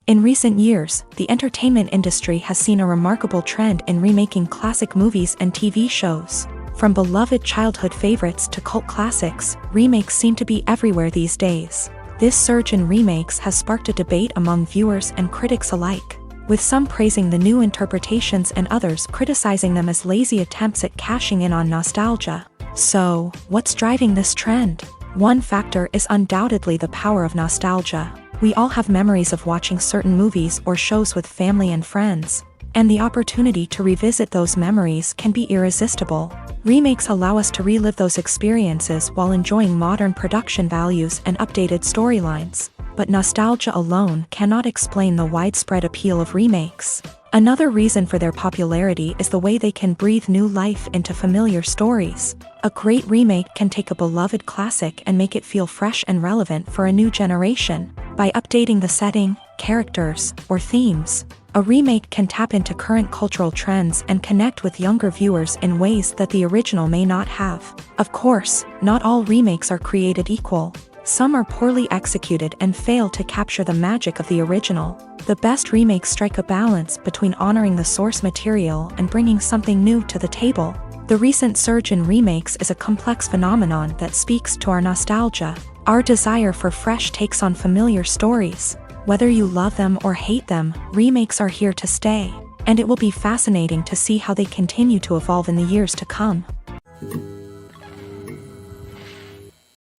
In recent years, the entertainment industry has seen a remarkable trend in remaking classic movies and TV shows. From beloved childhood favorites to cult classics, remakes seem to be everywhere these days. This surge in remakes has sparked a debate among viewers and critics alike, with some praising the new interpretations and others criticizing them as lazy attempts at cashing in on nostalgia. So, what's driving this trend? One factor is undoubtedly the power of nostalgia. We all have memories of watching certain movies or shows with family and friends, and the opportunity to revisit those memories can be irresistible. Remakes allow us to relive those experiences while enjoying modern production values and updated storylines. But nostalgia alone cannot explain the widespread appeal of remakes. Another reason for their popularity is the way they can breathe new life into familiar stories. A great remake can take a beloved classic and make it feel fresh and relevant for a new generation. By updating the setting, characters, or themes, a remake can tap into current cultural trends and connect with younger viewers in ways that the original may not have. Of course, not all remakes are created equal. Some are poorly executed and fail to capture the magic of the original. The best remakes strike a balance between honoring the source material and bringing something new to the table. The recent surge in remakes is a complex phenomenon that speaks to our nostalgia, our desire for fresh takes on familiar stories. Whether you love them or hate them, remakes are here to stay, and it will be fascinating to see how they continue to evolve in the years to come.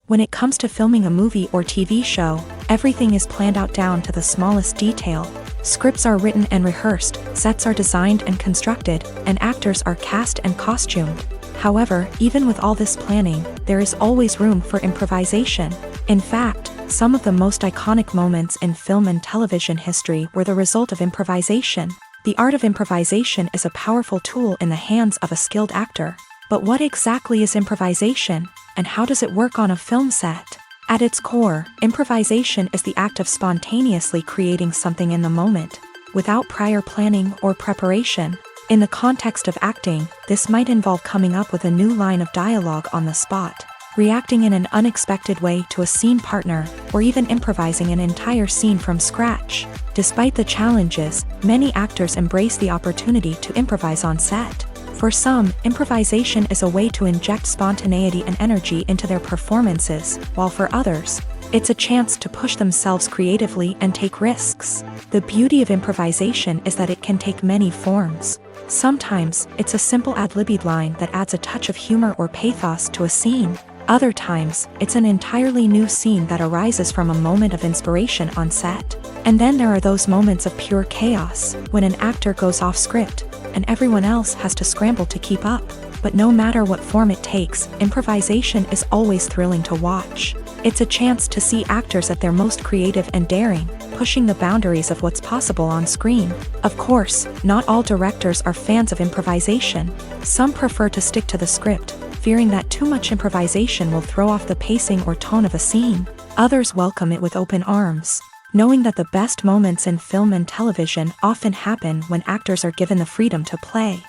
When it comes to filming a movie or TV show, everything is planned out down to the smallest detail. Scripts are written and rehearsed, sets are designed and constructed, and actors are cast and costumed. However, even with all this planning, there is always room for improvisation. In fact, some of the most iconic moments in film and television history were the result of improvisation. The art of improvisation is a powerful tool in the hands of a skilled actor. But what exactly is improvisation, and how does it work on a film set? At its core, improvisation is the act of spontaneously creating something in the moment, without prior planning or preparation. In the context of acting, this might involve coming up with a new line of dialogue on the spot, reacting in an unexpected way to a scene partner, or even improvising an entire scene from scratch. Despite the challenges, many actors embrace the opportunity to improvise on set. For some, improvisation is a way to inject spontaneity and energy into their performances, while for others, it's a chance to push themselves creatively and take risks. The beauty of improvisation is that it can take many forms. Sometimes, it's a simple ad-libbed line that adds a touch of humor or pathos to a scene. Other times, it's an entirely new scene that arises from a moment of inspiration on set. And then there are those moments of pure chaos, when an actor goes off script, and everyone else has to scramble to keep up. But no matter what form it takes, improvisation is always thrilling to watch. It's a chance to see actors at their most creative and daring, pushing the boundaries of what's possible on screen. Of course, not all directors are fans of improvisation. Some prefer to stick to the script, fearing that too much improvisation will throw off the pacing or tone of a scene. Others welcome it with open arms, knowing that the best moments in film and television often happen when actors are given the freedom to play.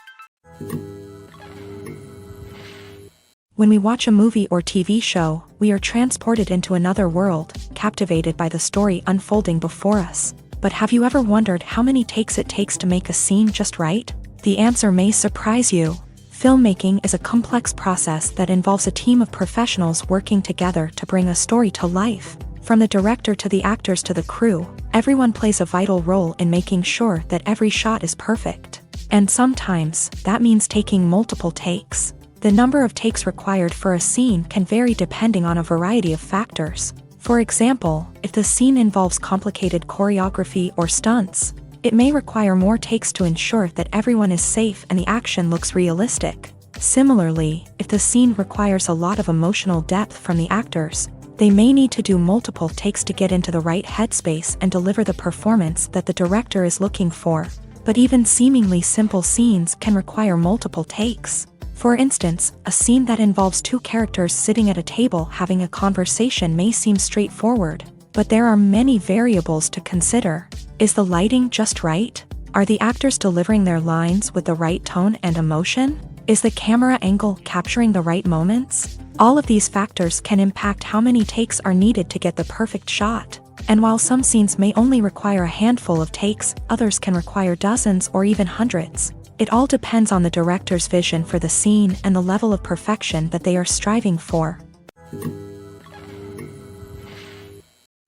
When we watch a movie or TV show, we are transported into another world, captivated by the story unfolding before us. But have you ever wondered how many takes it takes to make a scene just right? The answer may surprise you. Filmmaking is a complex process that involves a team of professionals working together to bring a story to life. From the director to the actors to the crew, everyone plays a vital role in making sure that every shot is perfect. And sometimes, that means taking multiple takes. The number of takes required for a scene can vary depending on a variety of factors. For example, if the scene involves complicated choreography or stunts, it may require more takes to ensure that everyone is safe and the action looks realistic. Similarly, if the scene requires a lot of emotional depth from the actors, they may need to do multiple takes to get into the right headspace and deliver the performance that the director is looking for. But even seemingly simple scenes can require multiple takes. For instance, a scene that involves two characters sitting at a table having a conversation may seem straightforward, but there are many variables to consider. Is the lighting just right? Are the actors delivering their lines with the right tone and emotion? Is the camera angle capturing the right moments? All of these factors can impact how many takes are needed to get the perfect shot. And while some scenes may only require a handful of takes, others can require dozens or even hundreds. It all depends on the director's vision for the scene and the level of perfection that they are striving for.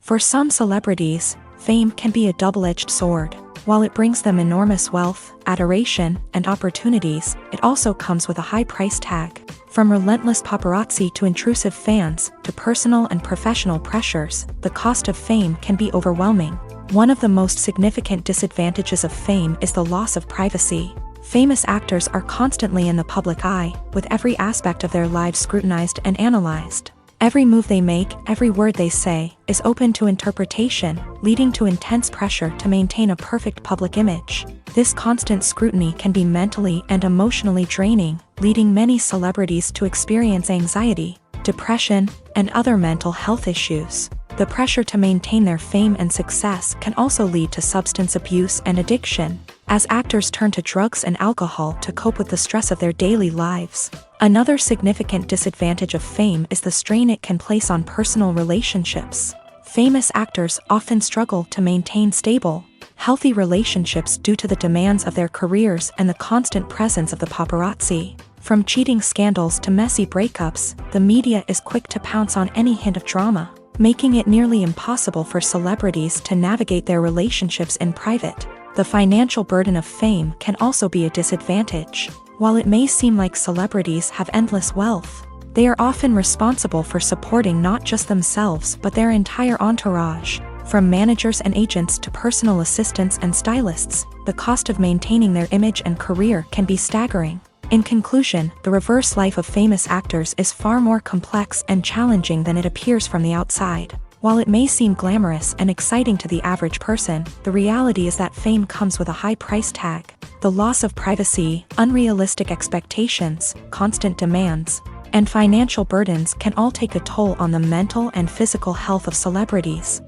For some celebrities, fame can be a double-edged sword. While it brings them enormous wealth, adoration, and opportunities, it also comes with a high price tag. From relentless paparazzi to intrusive fans, to personal and professional pressures, the cost of fame can be overwhelming. One of the most significant disadvantages of fame is the loss of privacy. Famous actors are constantly in the public eye, with every aspect of their lives scrutinized and analyzed. Every move they make, every word they say, is open to interpretation, leading to intense pressure to maintain a perfect public image. This constant scrutiny can be mentally and emotionally draining, leading many celebrities to experience anxiety, depression, and other mental health issues. The pressure to maintain their fame and success can also lead to substance abuse and addiction, as actors turn to drugs and alcohol to cope with the stress of their daily lives. Another significant disadvantage of fame is the strain it can place on personal relationships. Famous actors often struggle to maintain stable, healthy relationships due to the demands of their careers and the constant presence of the paparazzi. From cheating scandals to messy breakups, the media is quick to pounce on any hint of drama, making it nearly impossible for celebrities to navigate their relationships in private. The financial burden of fame can also be a disadvantage. While it may seem like celebrities have endless wealth, they are often responsible for supporting not just themselves but their entire entourage. From managers and agents to personal assistants and stylists, the cost of maintaining their image and career can be staggering. In conclusion, the reverse life of famous actors is far more complex and challenging than it appears from the outside. While it may seem glamorous and exciting to the average person, the reality is that fame comes with a high price tag. The loss of privacy, unrealistic expectations, constant demands, and financial burdens can all take a toll on the mental and physical health of celebrities.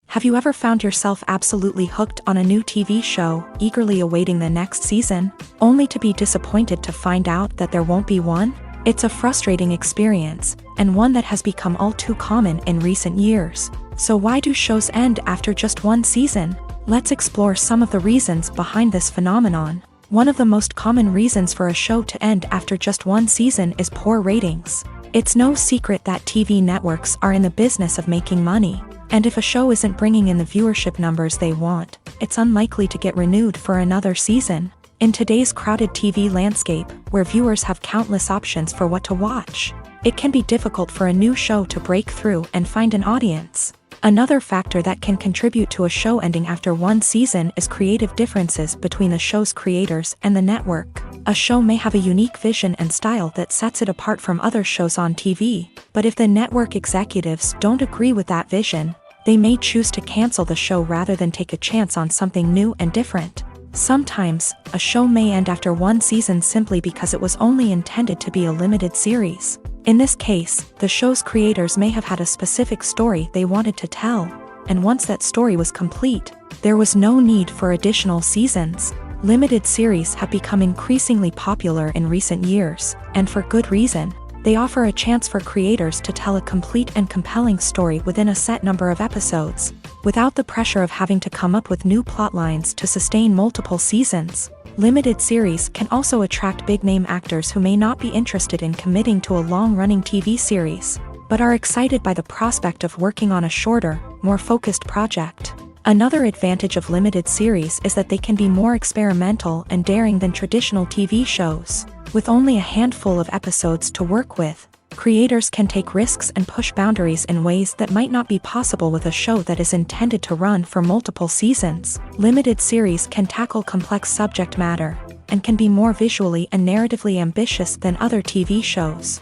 Have you ever found yourself absolutely hooked on a new TV show, eagerly awaiting the next season, only to be disappointed to find out that there won't be one? It's a frustrating experience, and one that has become all too common in recent years. So why do shows end after just one season? Let's explore some of the reasons behind this phenomenon. One of the most common reasons for a show to end after just one season is poor ratings. It's no secret that TV networks are in the business of making money, and if a show isn't bringing in the viewership numbers they want, it's unlikely to get renewed for another season. In today's crowded TV landscape, where viewers have countless options for what to watch, it can be difficult for a new show to break through and find an audience. Another factor that can contribute to a show ending after one season is creative differences between the show's creators and the network. A show may have a unique vision and style that sets it apart from other shows on TV, but if the network executives don't agree with that vision, they may choose to cancel the show rather than take a chance on something new and different. Sometimes, a show may end after one season simply because it was only intended to be a limited series. In this case, the show's creators may have had a specific story they wanted to tell, and once that story was complete, there was no need for additional seasons. Limited series have become increasingly popular in recent years, and for good reason. They offer a chance for creators to tell a complete and compelling story within a set number of episodes, without the pressure of having to come up with new plotlines to sustain multiple seasons. Limited series can also attract big-name actors who may not be interested in committing to a long-running TV series, but are excited by the prospect of working on a shorter, more focused project. Another advantage of limited series is that they can be more experimental and daring than traditional TV shows. With only a handful of episodes to work with, creators can take risks and push boundaries in ways that might not be possible with a show that is intended to run for multiple seasons. Limited series can tackle complex subject matter, and can be more visually and narratively ambitious than other TV shows.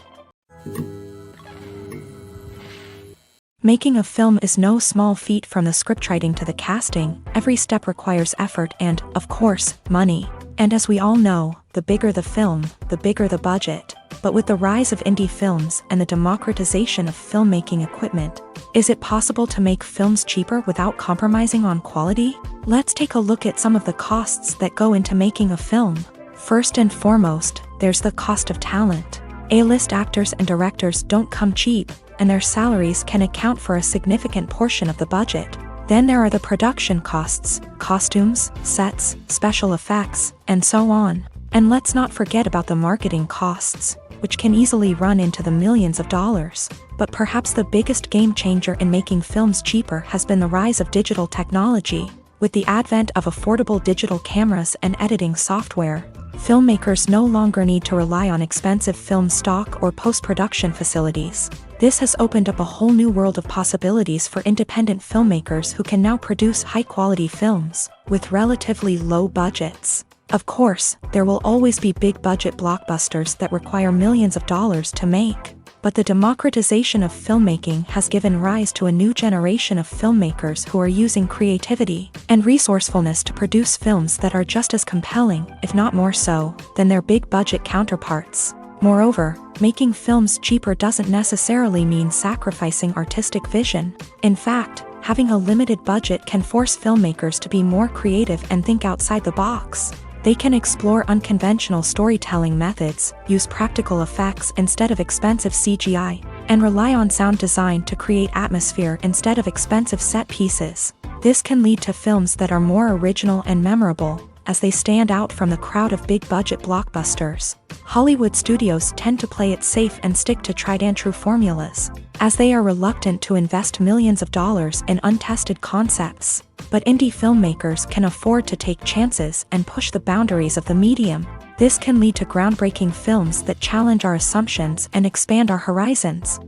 Making a film is no small feat. From the scriptwriting to the casting, every step requires effort and, of course, money. And as we all know, the bigger the film, the bigger the budget. But with the rise of indie films and the democratization of filmmaking equipment, is it possible to make films cheaper without compromising on quality? Let's take a look at some of the costs that go into making a film. First and foremost, there's the cost of talent. A-list actors and directors don't come cheap, and their salaries can account for a significant portion of the budget. Then there are the production costs, costumes, sets, special effects, and so on. And let's not forget about the marketing costs, which can easily run into the millions of dollars. But perhaps the biggest game changer in making films cheaper has been the rise of digital technology. With the advent of affordable digital cameras and editing software, filmmakers no longer need to rely on expensive film stock or post-production facilities. This has opened up a whole new world of possibilities for independent filmmakers who can now produce high-quality films with relatively low budgets. Of course, there will always be big-budget blockbusters that require millions of dollars to make. But the democratization of filmmaking has given rise to a new generation of filmmakers who are using creativity and resourcefulness to produce films that are just as compelling, if not more so, than their big-budget counterparts. Moreover, making films cheaper doesn't necessarily mean sacrificing artistic vision. In fact, having a limited budget can force filmmakers to be more creative and think outside the box. They can explore unconventional storytelling methods, use practical effects instead of expensive CGI, and rely on sound design to create atmosphere instead of expensive set pieces. This can lead to films that are more original and memorable, as they stand out from the crowd of big-budget blockbusters. Hollywood studios tend to play it safe and stick to tried-and-true formulas, as they are reluctant to invest millions of dollars in untested concepts. But indie filmmakers can afford to take chances and push the boundaries of the medium. This can lead to groundbreaking films that challenge our assumptions and expand our horizons.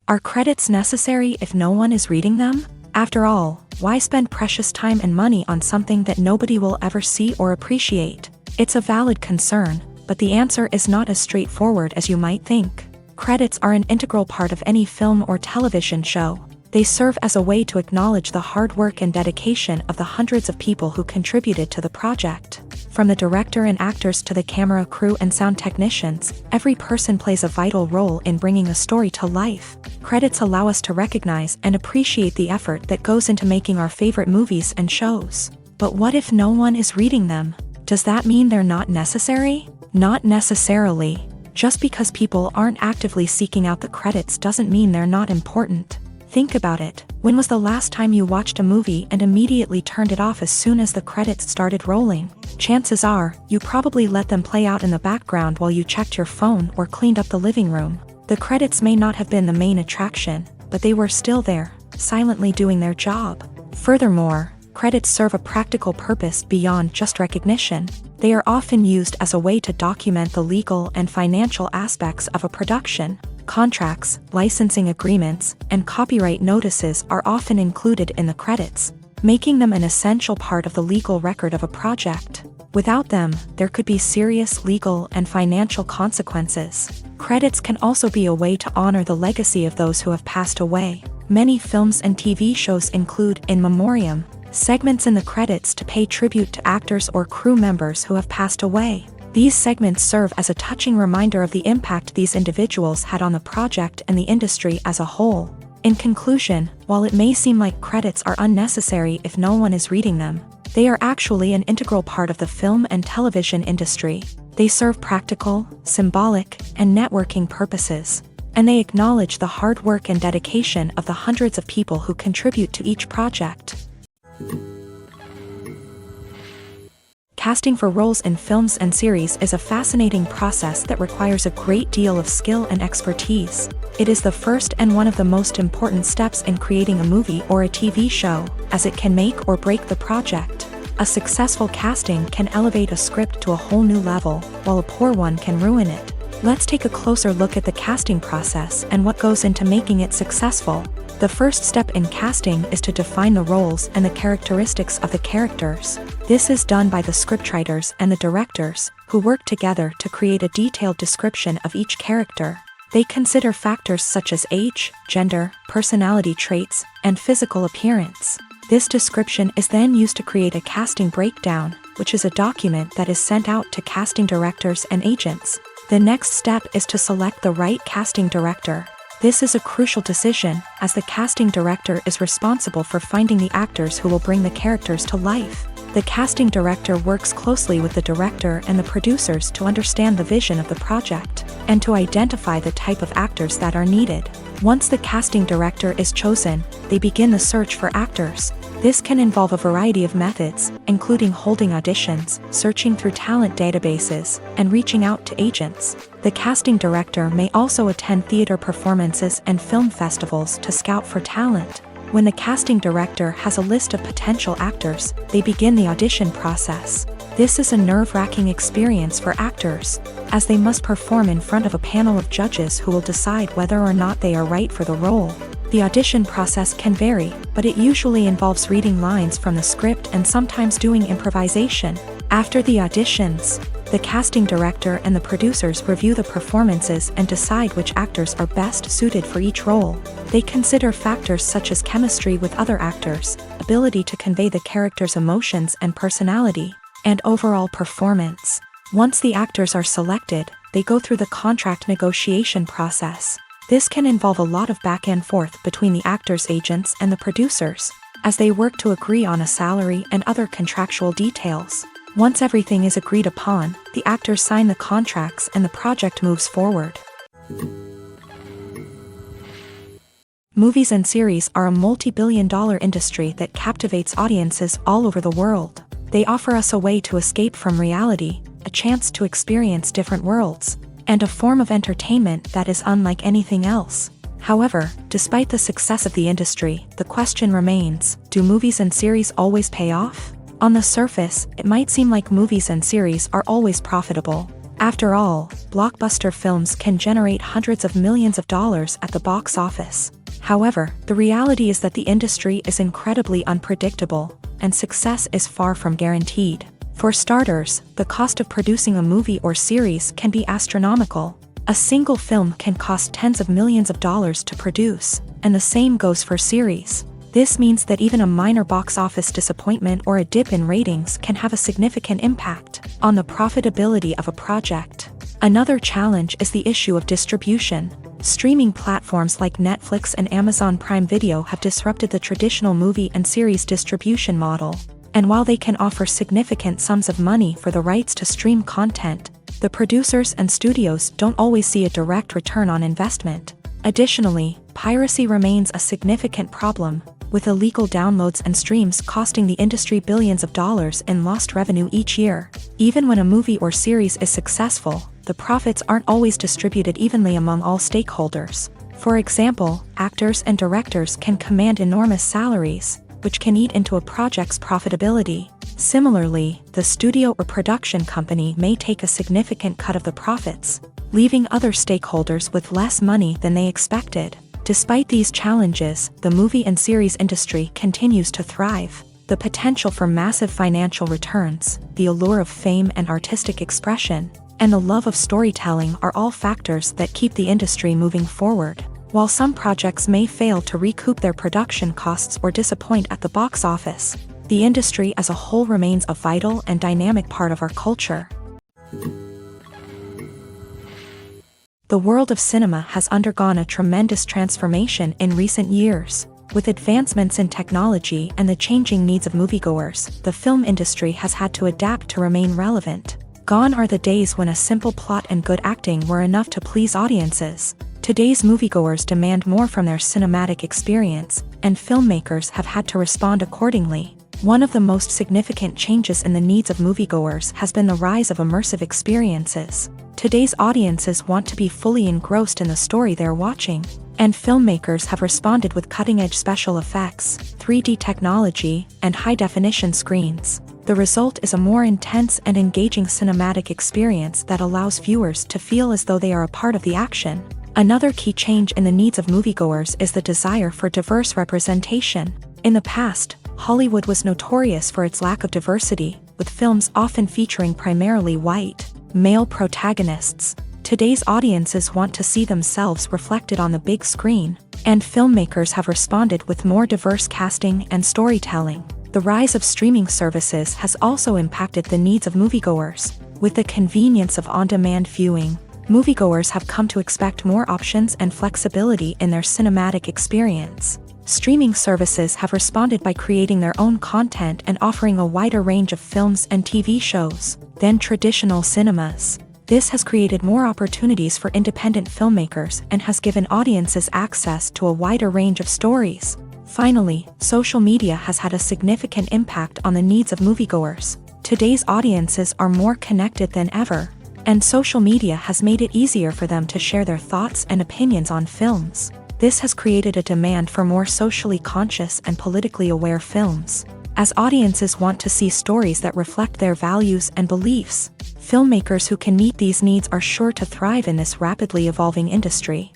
Are credits necessary if no one is reading them? After all, why spend precious time and money on something that nobody will ever see or appreciate? It's a valid concern, but the answer is not as straightforward as you might think. Credits are an integral part of any film or television show. They serve as a way to acknowledge the hard work and dedication of the hundreds of people who contributed to the project. From the director and actors to the camera crew and sound technicians, every person plays a vital role in bringing a story to life. Credits allow us to recognize and appreciate the effort that goes into making our favorite movies and shows. But what if no one is reading them? Does that mean they're not necessary? Not necessarily. Just because people aren't actively seeking out the credits doesn't mean they're not important. Think about it. When was the last time you watched a movie and immediately turned it off as soon as the credits started rolling? Chances are, you probably let them play out in the background while you checked your phone or cleaned up the living room. The credits may not have been the main attraction, but they were still there, silently doing their job. Furthermore, credits serve a practical purpose beyond just recognition. They are often used as a way to document the legal and financial aspects of a production. Contracts, licensing agreements, and copyright notices are often included in the credits, making them an essential part of the legal record of a project. Without them, there could be serious legal and financial consequences. Credits can also be a way to honor the legacy of those who have passed away. Many films and TV shows include in memoriam segments in the credits to pay tribute to actors or crew members who have passed away. These segments serve as a touching reminder of the impact these individuals had on the project and the industry as a whole. In conclusion, while it may seem like credits are unnecessary if no one is reading them, they are actually an integral part of the film and television industry. They serve practical, symbolic, and networking purposes, and they acknowledge the hard work and dedication of the hundreds of people who contribute to each project. Casting for roles in films and series is a fascinating process that requires a great deal of skill and expertise. It is the first and one of the most important steps in creating a movie or a TV show, as it can make or break the project. A successful casting can elevate a script to a whole new level, while a poor one can ruin it. Let's take a closer look at the casting process and what goes into making it successful. The first step in casting is to define the roles and the characteristics of the characters. This is done by the scriptwriters and the directors, who work together to create a detailed description of each character. They consider factors such as age, gender, personality traits, and physical appearance. This description is then used to create a casting breakdown, which is a document that is sent out to casting directors and agents. The next step is to select the right casting director. This is a crucial decision, as the casting director is responsible for finding the actors who will bring the characters to life. The casting director works closely with the director and the producers to understand the vision of the project, and to identify the type of actors that are needed. Once the casting director is chosen, they begin the search for actors. This can involve a variety of methods, including holding auditions, searching through talent databases, and reaching out to agents. The casting director may also attend theater performances and film festivals to scout for talent. When the casting director has a list of potential actors, they begin the audition process. This is a nerve-wracking experience for actors, as they must perform in front of a panel of judges who will decide whether or not they are right for the role. The audition process can vary, but it usually involves reading lines from the script and sometimes doing improvisation. After the auditions, the casting director and the producers review the performances and decide which actors are best suited for each role. They consider factors such as chemistry with other actors, ability to convey the character's emotions and personality, and overall performance. Once the actors are selected, they go through the contract negotiation process. This can involve a lot of back and forth between the actors' agents and the producers, as they work to agree on a salary and other contractual details. Once everything is agreed upon, the actors sign the contracts and the project moves forward. Movies and series are a multi-billion-dollar industry that captivates audiences all over the world. They offer us a way to escape from reality, a chance to experience different worlds, and a form of entertainment that is unlike anything else. However, despite the success of the industry, the question remains, do movies and series always pay off? On the surface, it might seem like movies and series are always profitable. After all, blockbuster films can generate hundreds of millions of dollars at the box office. However, the reality is that the industry is incredibly unpredictable, and success is far from guaranteed. For starters, the cost of producing a movie or series can be astronomical. A single film can cost tens of millions of dollars to produce, and the same goes for series. This means that even a minor box office disappointment or a dip in ratings can have a significant impact on the profitability of a project. Another challenge is the issue of distribution. Streaming platforms like Netflix and Amazon Prime Video have disrupted the traditional movie and series distribution model. And while they can offer significant sums of money for the rights to stream content, the producers and studios don't always see a direct return on investment. Additionally, piracy remains a significant problem, with illegal downloads and streams costing the industry billions of dollars in lost revenue each year. Even when a movie or series is successful, the profits aren't always distributed evenly among all stakeholders. For example, actors and directors can command enormous salaries, which can eat into a project's profitability. Similarly, the studio or production company may take a significant cut of the profits, leaving other stakeholders with less money than they expected. Despite these challenges, the movie and series industry continues to thrive. The potential for massive financial returns, the allure of fame and artistic expression, and the love of storytelling are all factors that keep the industry moving forward. While some projects may fail to recoup their production costs or disappoint at the box office, the industry as a whole remains a vital and dynamic part of our culture. The world of cinema has undergone a tremendous transformation in recent years. With advancements in technology and the changing needs of moviegoers, the film industry has had to adapt to remain relevant. Gone are the days when a simple plot and good acting were enough to please audiences. Today's moviegoers demand more from their cinematic experience, and filmmakers have had to respond accordingly. One of the most significant changes in the needs of moviegoers has been the rise of immersive experiences. Today's audiences want to be fully engrossed in the story they're watching, and filmmakers have responded with cutting-edge special effects, 3D technology, and high-definition screens. The result is a more intense and engaging cinematic experience that allows viewers to feel as though they are a part of the action. Another key change in the needs of moviegoers is the desire for diverse representation. In the past, Hollywood was notorious for its lack of diversity, with films often featuring primarily white, male protagonists. Today's audiences want to see themselves reflected on the big screen. And filmmakers have responded with more diverse casting and storytelling. The rise of streaming services has also impacted the needs of moviegoers. With the convenience of on-demand viewing, moviegoers have come to expect more options and flexibility in their cinematic experience. Streaming services have responded by creating their own content and offering a wider range of films and TV shows than traditional cinemas. This has created more opportunities for independent filmmakers and has given audiences access to a wider range of stories. Finally, social media has had a significant impact on the needs of moviegoers. Today's audiences are more connected than ever, and social media has made it easier for them to share their thoughts and opinions on films. This has created a demand for more socially conscious and politically aware films. As audiences want to see stories that reflect their values and beliefs, filmmakers who can meet these needs are sure to thrive in this rapidly evolving industry.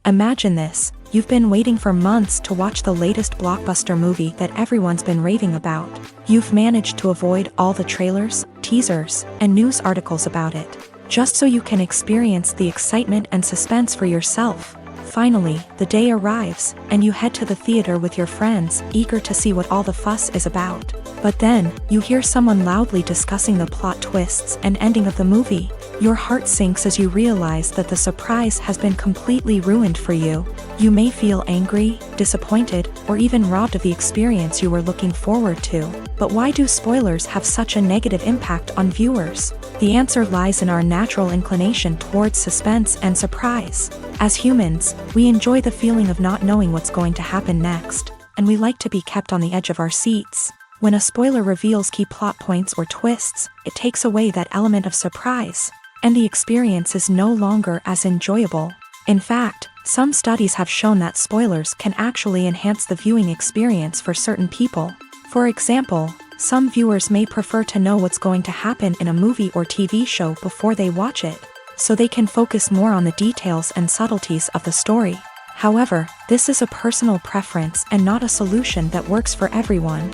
Imagine this: you've been waiting for months to watch the latest blockbuster movie that everyone's been raving about. You've managed to avoid all the trailers, teasers, and news articles about it, just so you can experience the excitement and suspense for yourself. Finally, the day arrives, and you head to the theater with your friends, eager to see what all the fuss is about. But then, you hear someone loudly discussing the plot twists and ending of the movie. Your heart sinks as you realize that the surprise has been completely ruined for you. You may feel angry, disappointed, or even robbed of the experience you were looking forward to. But why do spoilers have such a negative impact on viewers? The answer lies in our natural inclination towards suspense and surprise. As humans, we enjoy the feeling of not knowing what's going to happen next, and we like to be kept on the edge of our seats. When a spoiler reveals key plot points or twists, it takes away that element of surprise, and the experience is no longer as enjoyable. In fact, some studies have shown that spoilers can actually enhance the viewing experience for certain people. For example, some viewers may prefer to know what's going to happen in a movie or TV show before they watch it, so they can focus more on the details and subtleties of the story. However, this is a personal preference and not a solution that works for everyone.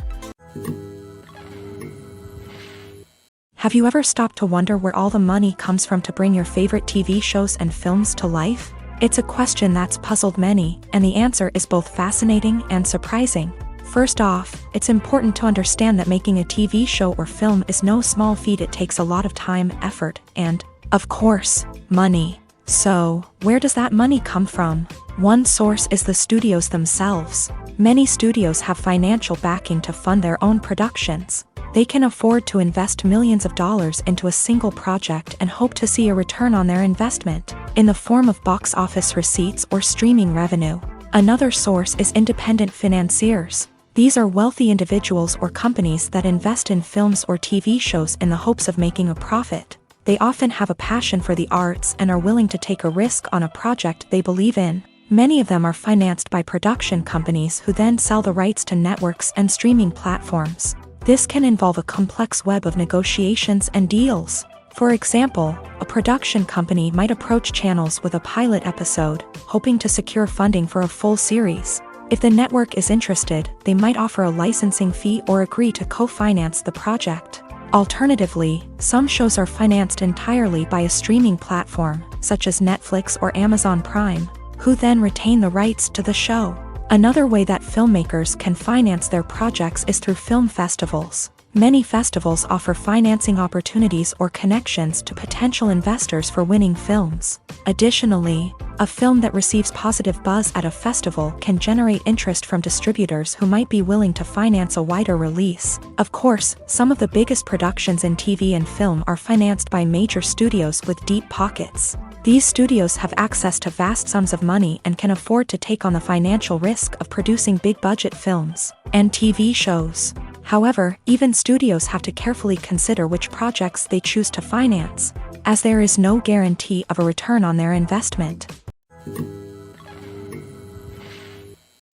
Have you ever stopped to wonder where all the money comes from to bring your favorite TV shows and films to life? It's a question that's puzzled many, and the answer is both fascinating and surprising. First off, it's important to understand that making a TV show or film is no small feat. It takes a lot of time, effort, and, of course, money. So, where does that money come from? One source is the studios themselves. Many studios have financial backing to fund their own productions. They can afford to invest millions of dollars into a single project and hope to see a return on their investment, in the form of box office receipts or streaming revenue. Another source is independent financiers. These are wealthy individuals or companies that invest in films or TV shows in the hopes of making a profit. They often have a passion for the arts and are willing to take a risk on a project they believe in. Many of them are financed by production companies who then sell the rights to networks and streaming platforms. This can involve a complex web of negotiations and deals. For example, a production company might approach channels with a pilot episode, hoping to secure funding for a full series. If the network is interested, they might offer a licensing fee or agree to co-finance the project. Alternatively, some shows are financed entirely by a streaming platform, such as Netflix or Amazon Prime, who then retain the rights to the show. Another way that filmmakers can finance their projects is through film festivals. Many festivals offer financing opportunities or connections to potential investors for winning films. Additionally, a film that receives positive buzz at a festival can generate interest from distributors who might be willing to finance a wider release. Of course, some of the biggest productions in TV and film are financed by major studios with deep pockets. These studios have access to vast sums of money and can afford to take on the financial risk of producing big-budget films and TV shows. However, even studios have to carefully consider which projects they choose to finance, as there is no guarantee of a return on their investment.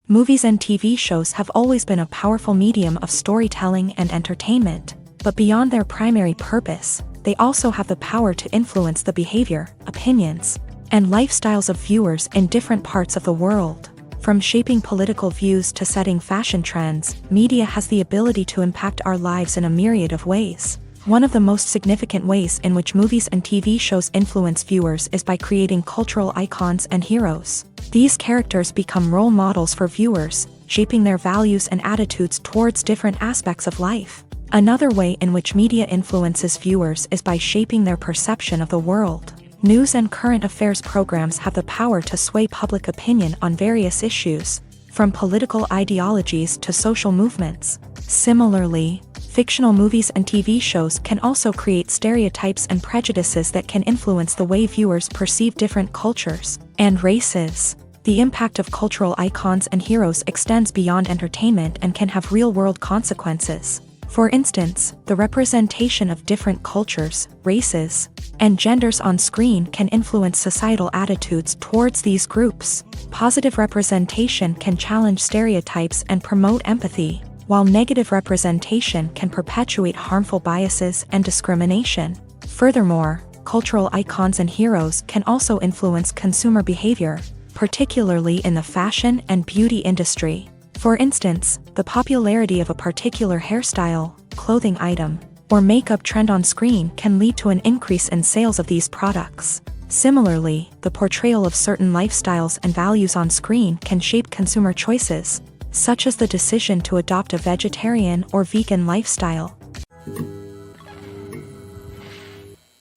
Movies and TV shows have always been a powerful medium of storytelling and entertainment, but beyond their primary purpose, they also have the power to influence the behavior, opinions, and lifestyles of viewers in different parts of the world. From shaping political views to setting fashion trends, media has the ability to impact our lives in a myriad of ways. One of the most significant ways in which movies and TV shows influence viewers is by creating cultural icons and heroes. These characters become role models for viewers, shaping their values and attitudes towards different aspects of life. Another way in which media influences viewers is by shaping their perception of the world. News and current affairs programs have the power to sway public opinion on various issues, from political ideologies to social movements. Similarly, fictional movies and TV shows can also create stereotypes and prejudices that can influence the way viewers perceive different cultures and races. The impact of cultural icons and heroes extends beyond entertainment and can have real-world consequences. For instance, the representation of different cultures, races, and genders on screen can influence societal attitudes towards these groups. Positive representation can challenge stereotypes and promote empathy, while negative representation can perpetuate harmful biases and discrimination. Furthermore, cultural icons and heroes can also influence consumer behavior, particularly in the fashion and beauty industry. For instance, the popularity of a particular hairstyle, clothing item, or makeup trend on screen can lead to an increase in sales of these products. Similarly, the portrayal of certain lifestyles and values on screen can shape consumer choices, such as the decision to adopt a vegetarian or vegan lifestyle.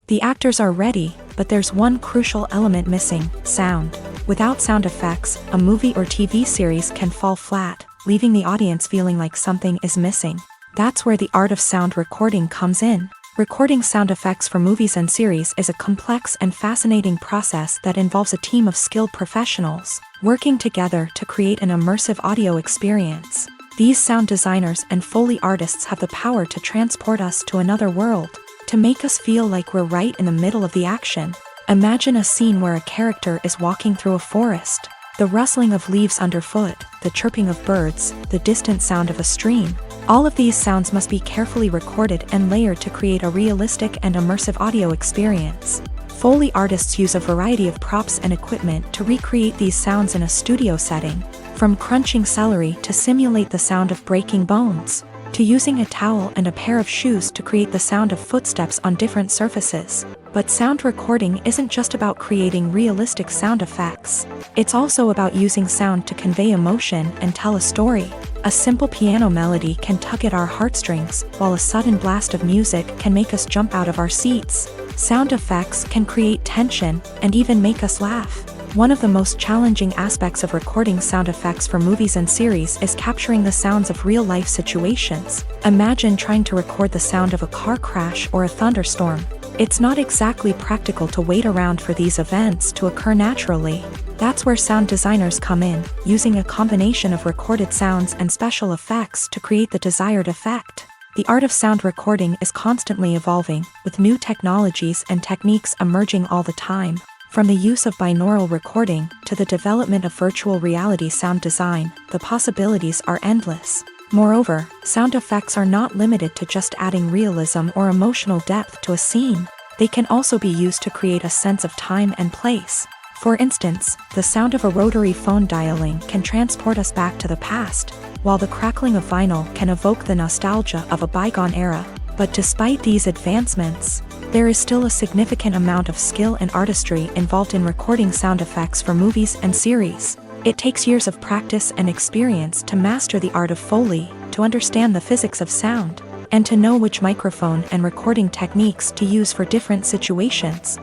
The actors are ready, but there's one crucial element missing: sound. Without sound effects, a movie or TV series can fall flat, leaving the audience feeling like something is missing. That's where the art of sound recording comes in. Recording sound effects for movies and series is a complex and fascinating process that involves a team of skilled professionals working together to create an immersive audio experience. These sound designers and Foley artists have the power to transport us to another world, to make us feel like we're right in the middle of the action. Imagine a scene where a character is walking through a forest. The rustling of leaves underfoot, the chirping of birds, the distant sound of a stream. All of these sounds must be carefully recorded and layered to create a realistic and immersive audio experience. Foley artists use a variety of props and equipment to recreate these sounds in a studio setting, from crunching celery to simulate the sound of breaking bones, to using a towel and a pair of shoes to create the sound of footsteps on different surfaces. But sound recording isn't just about creating realistic sound effects. It's also about using sound to convey emotion and tell a story. A simple piano melody can tug at our heartstrings, while a sudden blast of music can make us jump out of our seats. Sound effects can create tension and even make us laugh. One of the most challenging aspects of recording sound effects for movies and series is capturing the sounds of real-life situations. Imagine trying to record the sound of a car crash or a thunderstorm. It's not exactly practical to wait around for these events to occur naturally. That's where sound designers come in, using a combination of recorded sounds and special effects to create the desired effect. The art of sound recording is constantly evolving, with new technologies and techniques emerging all the time. From the use of binaural recording to the development of virtual reality sound design, the possibilities are endless. Moreover, sound effects are not limited to just adding realism or emotional depth to a scene. They can also be used to create a sense of time and place. For instance, the sound of a rotary phone dialing can transport us back to the past, while the crackling of vinyl can evoke the nostalgia of a bygone era. But despite these advancements, there is still a significant amount of skill and artistry involved in recording sound effects for movies and series. It takes years of practice and experience to master the art of Foley, to understand the physics of sound, and to know which microphone and recording techniques to use for different situations.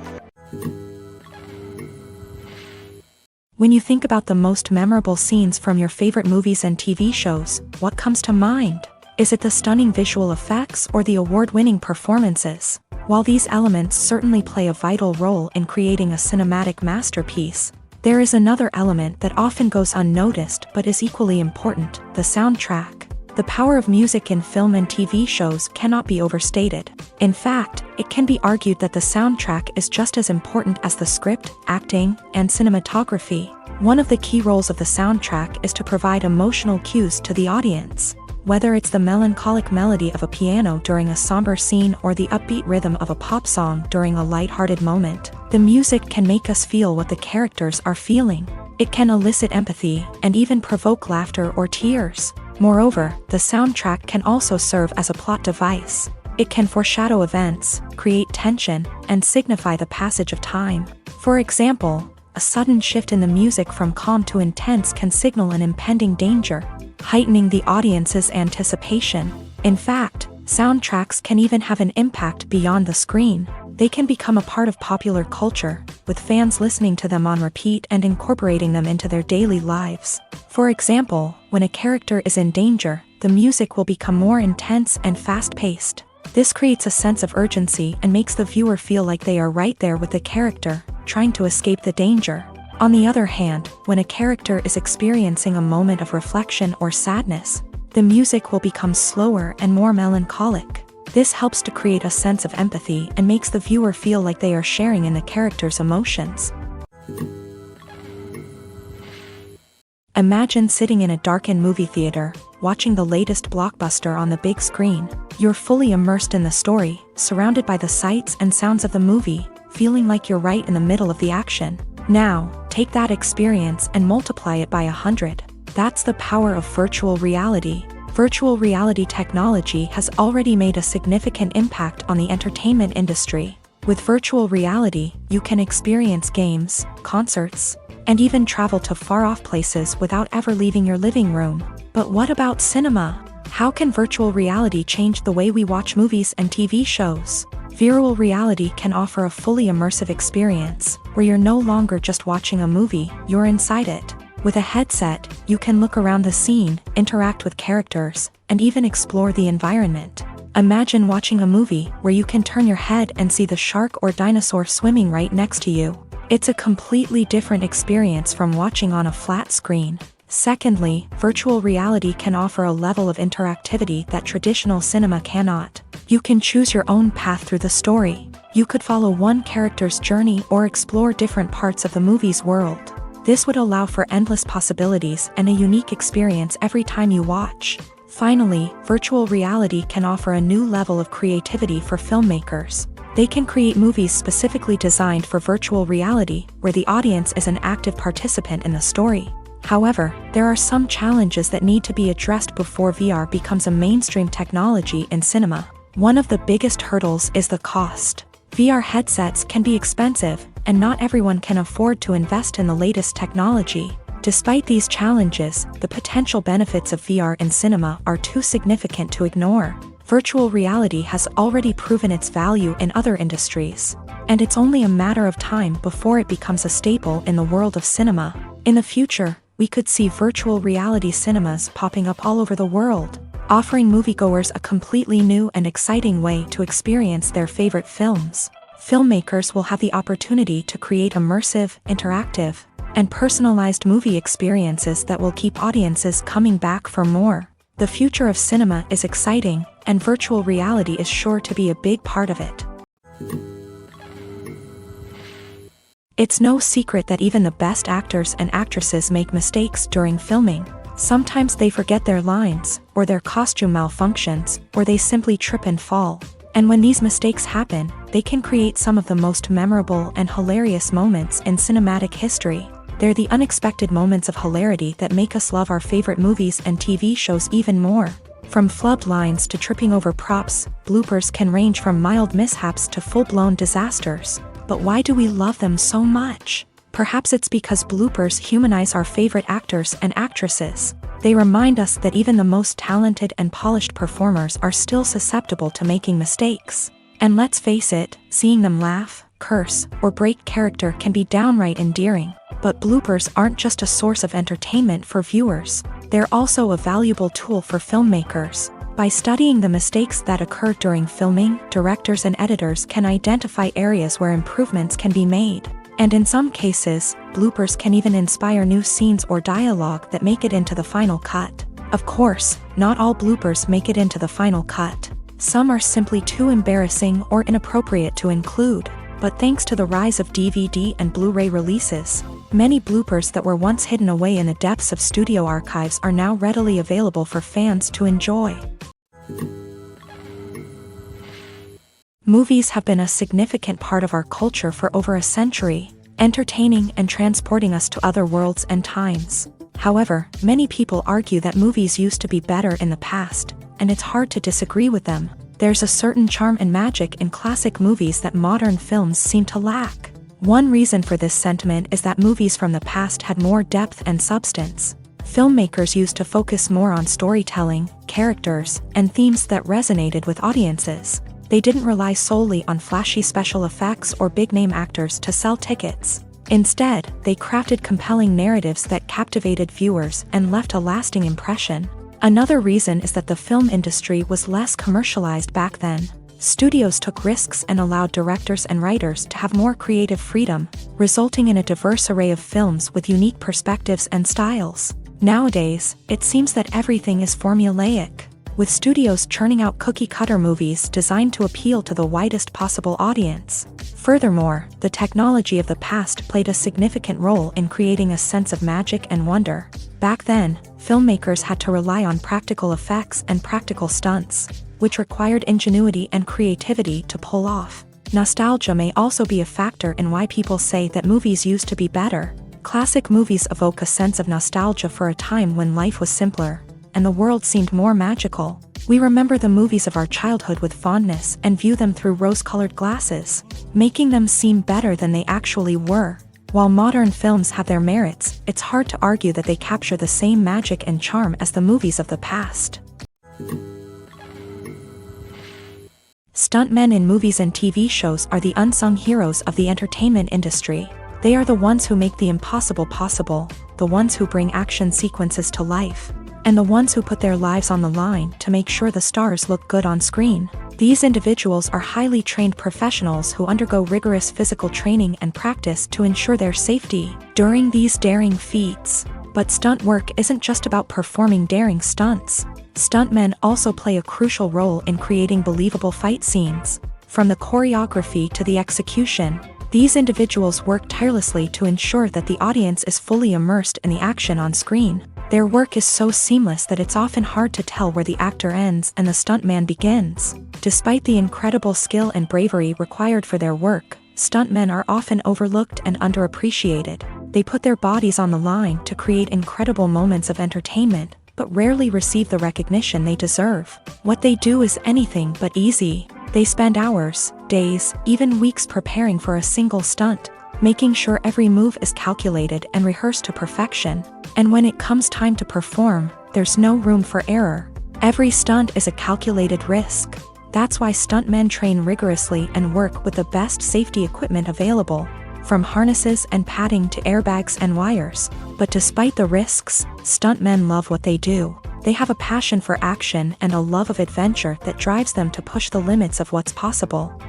When you think about the most memorable scenes from your favorite movies and TV shows, what comes to mind? Is it the stunning visual effects or the award-winning performances? While these elements certainly play a vital role in creating a cinematic masterpiece, there is another element that often goes unnoticed but is equally important: the soundtrack. The power of music in film and TV shows cannot be overstated. In fact, it can be argued that the soundtrack is just as important as the script, acting, and cinematography. One of the key roles of the soundtrack is to provide emotional cues to the audience. Whether it's the melancholic melody of a piano during a somber scene or the upbeat rhythm of a pop song during a lighthearted moment, the music can make us feel what the characters are feeling. It can elicit empathy and even provoke laughter or tears. Moreover, the soundtrack can also serve as a plot device. It can foreshadow events, create tension, and signify the passage of time. For example, a sudden shift in the music from calm to intense can signal an impending danger, heightening the audience's anticipation. In fact, soundtracks can even have an impact beyond the screen. They can become a part of popular culture, with fans listening to them on repeat and incorporating them into their daily lives. For example, when a character is in danger, the music will become more intense and fast-paced. This creates a sense of urgency and makes the viewer feel like they are right there with the character, trying to escape the danger. On the other hand, when a character is experiencing a moment of reflection or sadness, the music will become slower and more melancholic. This helps to create a sense of empathy and makes the viewer feel like they are sharing in the character's emotions. Imagine sitting in a darkened movie theater, watching the latest blockbuster on the big screen. You're fully immersed in the story, surrounded by the sights and sounds of the movie, feeling like you're right in the middle of the action. Now, take that experience and multiply it by 100. That's the power of virtual reality. Virtual reality technology has already made a significant impact on the entertainment industry. With virtual reality, you can experience games, concerts, and even travel to far-off places without ever leaving your living room. But what about cinema? How can virtual reality change the way we watch movies and TV shows? Virtual reality can offer a fully immersive experience, where you're no longer just watching a movie, you're inside it. With a headset, you can look around the scene, interact with characters, and even explore the environment. Imagine watching a movie where you can turn your head and see the shark or dinosaur swimming right next to you. It's a completely different experience from watching on a flat screen. Secondly, virtual reality can offer a level of interactivity that traditional cinema cannot. You can choose your own path through the story. You could follow one character's journey or explore different parts of the movie's world. This would allow for endless possibilities and a unique experience every time you watch. Finally, virtual reality can offer a new level of creativity for filmmakers. They can create movies specifically designed for virtual reality, where the audience is an active participant in the story. However, there are some challenges that need to be addressed before VR becomes a mainstream technology in cinema. One of the biggest hurdles is the cost. VR headsets can be expensive, and not everyone can afford to invest in the latest technology. Despite these challenges, the potential benefits of VR in cinema are too significant to ignore. Virtual reality has already proven its value in other industries, and it's only a matter of time before it becomes a staple in the world of cinema. In the future, we could see virtual reality cinemas popping up all over the world, offering moviegoers a completely new and exciting way to experience their favorite films. Filmmakers will have the opportunity to create immersive, interactive, and personalized movie experiences that will keep audiences coming back for more. The future of cinema is exciting, and virtual reality is sure to be a big part of it. It's no secret that even the best actors and actresses make mistakes during filming. Sometimes they forget their lines, or their costume malfunctions, or they simply trip and fall. And when these mistakes happen, they can create some of the most memorable and hilarious moments in cinematic history. They're the unexpected moments of hilarity that make us love our favorite movies and TV shows even more. From flubbed lines to tripping over props, bloopers can range from mild mishaps to full-blown disasters. But why do we love them so much? Perhaps it's because bloopers humanize our favorite actors and actresses. They remind us that even the most talented and polished performers are still susceptible to making mistakes. And let's face it, seeing them laugh, curse, or break character can be downright endearing. But bloopers aren't just a source of entertainment for viewers. They're also a valuable tool for filmmakers. By studying the mistakes that occur during filming, directors and editors can identify areas where improvements can be made. And in some cases, bloopers can even inspire new scenes or dialogue that make it into the final cut. Of course, not all bloopers make it into the final cut. Some are simply too embarrassing or inappropriate to include. But thanks to the rise of DVD and Blu-ray releases, many bloopers that were once hidden away in the depths of studio archives are now readily available for fans to enjoy. Movies have been a significant part of our culture for over a century, entertaining and transporting us to other worlds and times. However, many people argue that movies used to be better in the past, and it's hard to disagree with them. There's a certain charm and magic in classic movies that modern films seem to lack. One reason for this sentiment is that movies from the past had more depth and substance. Filmmakers used to focus more on storytelling, characters, and themes that resonated with audiences. They didn't rely solely on flashy special effects or big-name actors to sell tickets. Instead, they crafted compelling narratives that captivated viewers and left a lasting impression. Another reason is that the film industry was less commercialized back then. Studios took risks and allowed directors and writers to have more creative freedom, resulting in a diverse array of films with unique perspectives and styles. Nowadays, it seems that everything is formulaic, with studios churning out cookie-cutter movies designed to appeal to the widest possible audience. Furthermore, the technology of the past played a significant role in creating a sense of magic and wonder. Back then, filmmakers had to rely on practical effects and practical stunts, which required ingenuity and creativity to pull off. Nostalgia may also be a factor in why people say that movies used to be better. Classic movies evoke a sense of nostalgia for a time when life was simpler, and the world seemed more magical. We remember the movies of our childhood with fondness and view them through rose-colored glasses, making them seem better than they actually were. While modern films have their merits, it's hard to argue that they capture the same magic and charm as the movies of the past. Stuntmen in movies and TV shows are the unsung heroes of the entertainment industry. They are the ones who make the impossible possible, the ones who bring action sequences to life, and the ones who put their lives on the line to make sure the stars look good on screen. These individuals are highly trained professionals who undergo rigorous physical training and practice to ensure their safety during these daring feats. But stunt work isn't just about performing daring stunts. Stuntmen also play a crucial role in creating believable fight scenes. From the choreography to the execution, these individuals work tirelessly to ensure that the audience is fully immersed in the action on screen. Their work is so seamless that it's often hard to tell where the actor ends and the stuntman begins. Despite the incredible skill and bravery required for their work, stuntmen are often overlooked and underappreciated. They put their bodies on the line to create incredible moments of entertainment, but rarely receive the recognition they deserve. What they do is anything but easy. They spend hours, days, even weeks preparing for a single stunt, making sure every move is calculated and rehearsed to perfection. And when it comes time to perform, there's no room for error. Every stunt is a calculated risk. That's why stuntmen train rigorously and work with the best safety equipment available, from harnesses and padding to airbags and wires. But despite the risks, stuntmen love what they do. They have a passion for action and a love of adventure that drives them to push the limits of what's possible.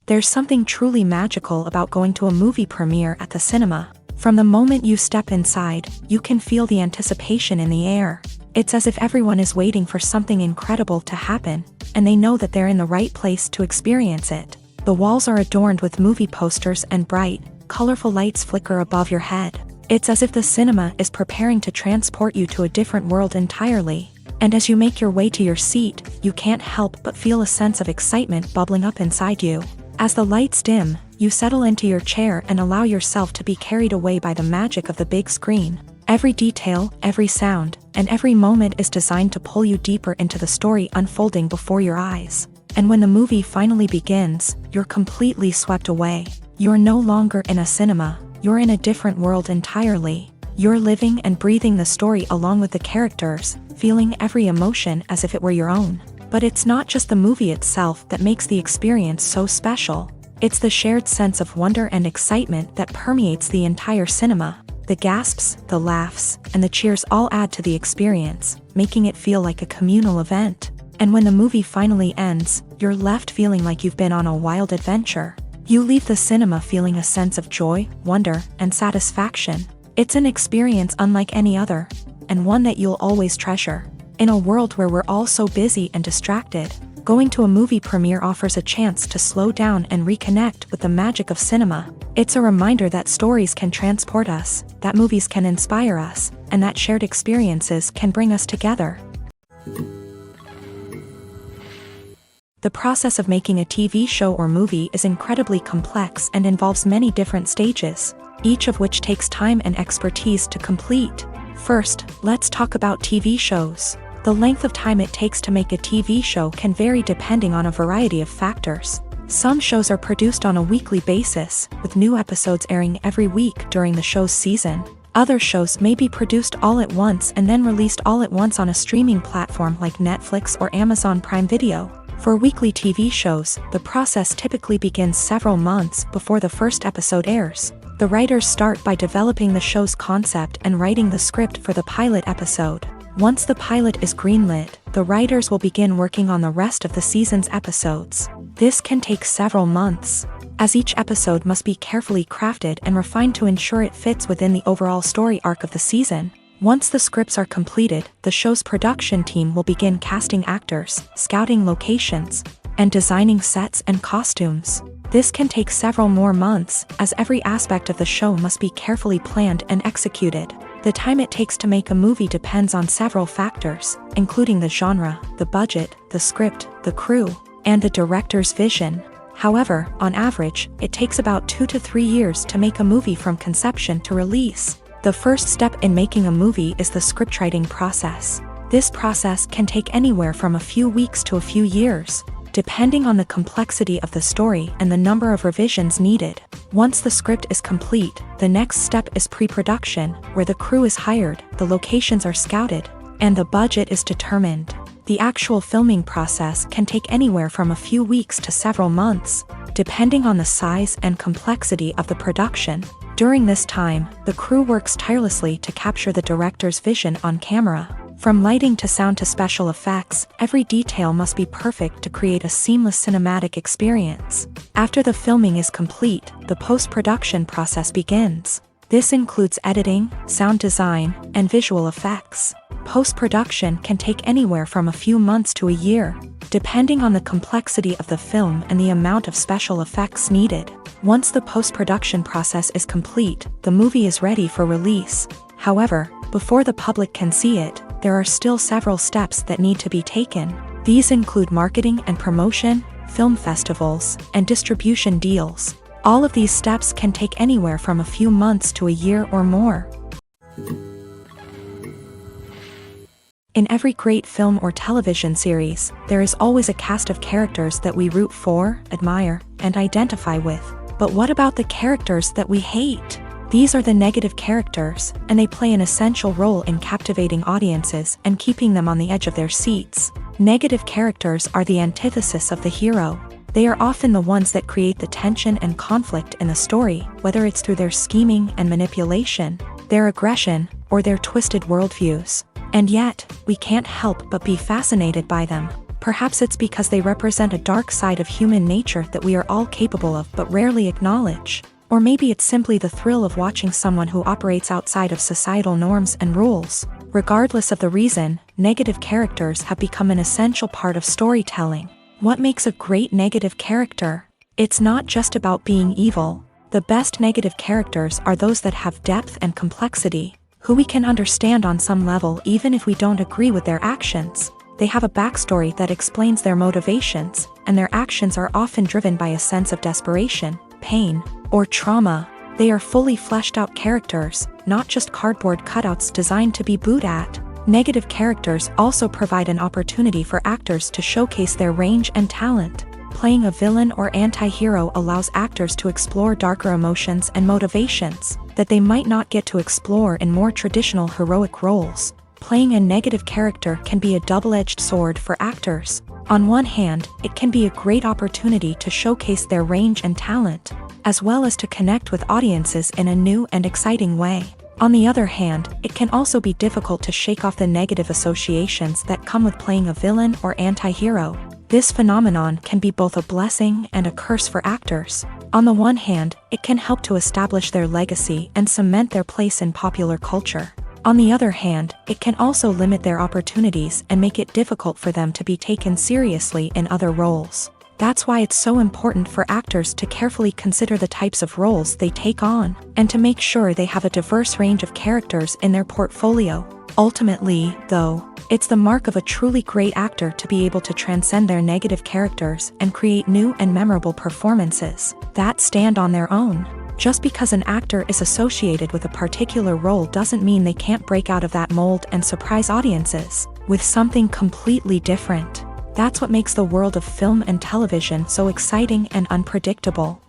There's something truly magical about going to a movie premiere at the cinema. From the moment you step inside, you can feel the anticipation in the air. It's as if everyone is waiting for something incredible to happen, and they know that they're in the right place to experience it. The walls are adorned with movie posters and bright, colorful lights flicker above your head. It's as if the cinema is preparing to transport you to a different world entirely. And as you make your way to your seat, you can't help but feel a sense of excitement bubbling up inside you. As the lights dim, you settle into your chair and allow yourself to be carried away by the magic of the big screen. Every detail, every sound, and every moment is designed to pull you deeper into the story unfolding before your eyes. And when the movie finally begins, you're completely swept away. You're no longer in a cinema, you're in a different world entirely. You're living and breathing the story along with the characters, feeling every emotion as if it were your own. But it's not just the movie itself that makes the experience so special. It's the shared sense of wonder and excitement that permeates the entire cinema. The gasps, the laughs, and the cheers all add to the experience, making it feel like a communal event. And when the movie finally ends, you're left feeling like you've been on a wild adventure. You leave the cinema feeling a sense of joy, wonder, and satisfaction. It's an experience unlike any other, and one that you'll always treasure. In a world where we're all so busy and distracted, going to a movie premiere offers a chance to slow down and reconnect with the magic of cinema. It's a reminder that stories can transport us, that movies can inspire us, and that shared experiences can bring us together. The process of making a TV show or movie is incredibly complex and involves many different stages, each of which takes time and expertise to complete. First, let's talk about TV shows. The length of time it takes to make a TV show can vary depending on a variety of factors. Some shows are produced on a weekly basis, with new episodes airing every week during the show's season. Other shows may be produced all at once and then released all at once on a streaming platform like Netflix or Amazon Prime Video. For weekly TV shows, the process typically begins several months before the first episode airs. The writers start by developing the show's concept and writing the script for the pilot episode. Once the pilot is greenlit, the writers will begin working on the rest of the season's episodes. This can take several months, as each episode must be carefully crafted and refined to ensure it fits within the overall story arc of the season. Once the scripts are completed, the show's production team will begin casting actors, scouting locations, and designing sets and costumes. This can take several more months, as every aspect of the show must be carefully planned and executed. The time it takes to make a movie depends on several factors, including the genre, the budget, the script, the crew, and the director's vision. However, on average, it takes about 2 to 3 years to make a movie from conception to release. The first step in making a movie is the scriptwriting process. This process can take anywhere from a few weeks to a few years, depending on the complexity of the story and the number of revisions needed. Once the script is complete, the next step is pre-production, where the crew is hired, the locations are scouted, and the budget is determined. The actual filming process can take anywhere from a few weeks to several months, depending on the size and complexity of the production. During this time, the crew works tirelessly to capture the director's vision on camera. From lighting to sound to special effects, every detail must be perfect to create a seamless cinematic experience. After the filming is complete, the post-production process begins. This includes editing, sound design, and visual effects. Post-production can take anywhere from a few months to a year, depending on the complexity of the film and the amount of special effects needed. Once the post-production process is complete, the movie is ready for release. However, before the public can see it, there are still several steps that need to be taken. These include marketing and promotion, film festivals, and distribution deals. All of these steps can take anywhere from a few months to a year or more. In every great film or television series, there is always a cast of characters that we root for, admire, and identify with. But what about the characters that we hate? These are the negative characters, and they play an essential role in captivating audiences and keeping them on the edge of their seats. Negative characters are the antithesis of the hero. They are often the ones that create the tension and conflict in the story, whether it's through their scheming and manipulation, their aggression, or their twisted worldviews. And yet, we can't help but be fascinated by them. Perhaps it's because they represent a dark side of human nature that we are all capable of but rarely acknowledge. Or maybe it's simply the thrill of watching someone who operates outside of societal norms and rules. Regardless of the reason, negative characters have become an essential part of storytelling. What makes a great negative character? It's not just about being evil. The best negative characters are those that have depth and complexity, who we can understand on some level even if we don't agree with their actions. They have a backstory that explains their motivations, and their actions are often driven by a sense of desperation, pain, or trauma. They are fully fleshed out characters, not just cardboard cutouts designed to be booed at. Negative characters also provide an opportunity for actors to showcase their range and talent. Playing a villain or anti-hero allows actors to explore darker emotions and motivations that they might not get to explore in more traditional heroic roles. Playing a negative character can be a double-edged sword for actors. On one hand, it can be a great opportunity to showcase their range and talent, as well as to connect with audiences in a new and exciting way. On the other hand, it can also be difficult to shake off the negative associations that come with playing a villain or anti-hero. This phenomenon can be both a blessing and a curse for actors. On the one hand, it can help to establish their legacy and cement their place in popular culture. On the other hand, it can also limit their opportunities and make it difficult for them to be taken seriously in other roles. That's why it's so important for actors to carefully consider the types of roles they take on, and to make sure they have a diverse range of characters in their portfolio. Ultimately, though, it's the mark of a truly great actor to be able to transcend their negative characters and create new and memorable performances that stand on their own. Just because an actor is associated with a particular role doesn't mean they can't break out of that mold and surprise audiences. with something completely different. That's what makes the world of film and television so exciting and unpredictable.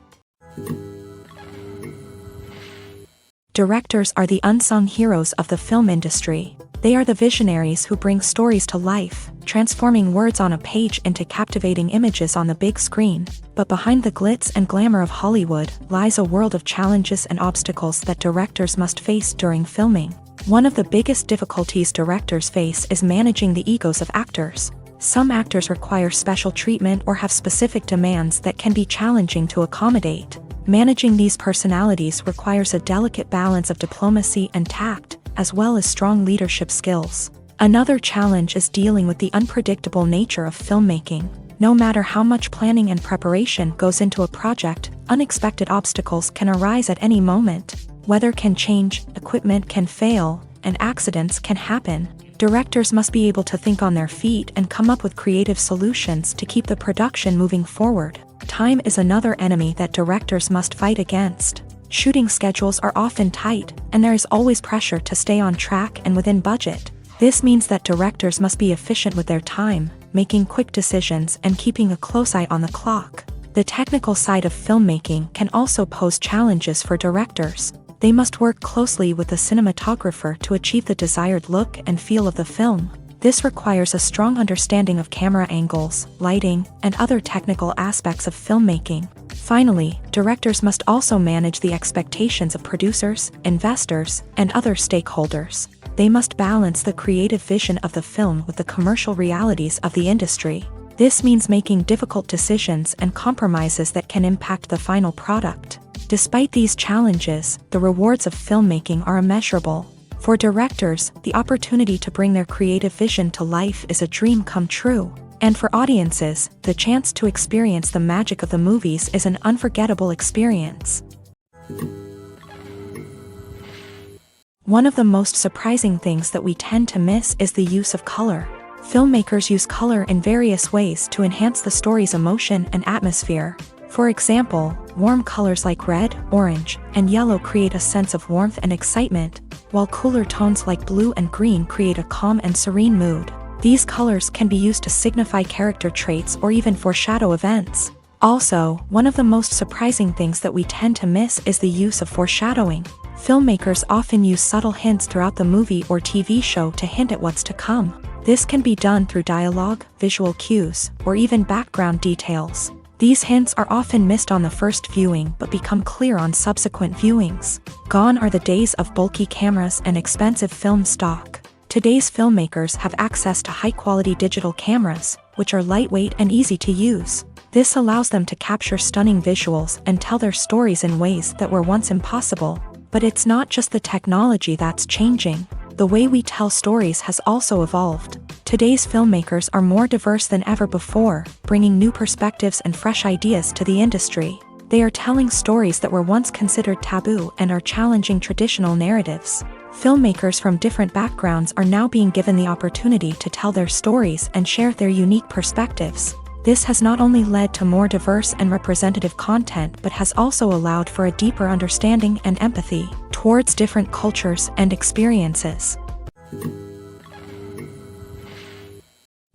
Directors are the unsung heroes of the film industry. They are the visionaries who bring stories to life, transforming words on a page into captivating images on the big screen. But behind the glitz and glamour of Hollywood lies a world of challenges and obstacles that directors must face during filming. One of the biggest difficulties directors face is managing the egos of actors. Some actors require special treatment or have specific demands that can be challenging to accommodate. Managing these personalities requires a delicate balance of diplomacy and tact, as well as strong leadership skills. Another challenge is dealing with the unpredictable nature of filmmaking. No matter how much planning and preparation goes into a project, unexpected obstacles can arise at any moment. Weather can change, equipment can fail, and accidents can happen. Directors must be able to think on their feet and come up with creative solutions to keep the production moving forward. Time is another enemy that directors must fight against. Shooting schedules are often tight, and there is always pressure to stay on track and within budget. This means that directors must be efficient with their time, making quick decisions and keeping a close eye on the clock. The technical side of filmmaking can also pose challenges for directors. They must work closely with the cinematographer to achieve the desired look and feel of the film. This requires a strong understanding of camera angles, lighting, and other technical aspects of filmmaking. Finally, directors must also manage the expectations of producers, investors, and other stakeholders. They must balance the creative vision of the film with the commercial realities of the industry. This means making difficult decisions and compromises that can impact the final product. Despite these challenges, the rewards of filmmaking are immeasurable. For directors, the opportunity to bring their creative vision to life is a dream come true. And for audiences, the chance to experience the magic of the movies is an unforgettable experience. One of the most surprising things that we tend to miss is the use of color. Filmmakers use color in various ways to enhance the story's emotion and atmosphere. For example, warm colors like red, orange, and yellow create a sense of warmth and excitement, while cooler tones like blue and green create a calm and serene mood. These colors can be used to signify character traits or even foreshadow events. Also, one of the most surprising things that we tend to miss is the use of foreshadowing. Filmmakers often use subtle hints throughout the movie or TV show to hint at what's to come. This can be done through dialogue, visual cues, or even background details. These hints are often missed on the first viewing but become clear on subsequent viewings. Gone are the days of bulky cameras and expensive film stock. Today's filmmakers have access to high-quality digital cameras, which are lightweight and easy to use. This allows them to capture stunning visuals and tell their stories in ways that were once impossible. But it's not just the technology that's changing. The way we tell stories has also evolved. Today's filmmakers are more diverse than ever before, bringing new perspectives and fresh ideas to the industry. They are telling stories that were once considered taboo and are challenging traditional narratives. Filmmakers from different backgrounds are now being given the opportunity to tell their stories and share their unique perspectives. This has not only led to more diverse and representative content but has also allowed for a deeper understanding and empathy towards different cultures and experiences.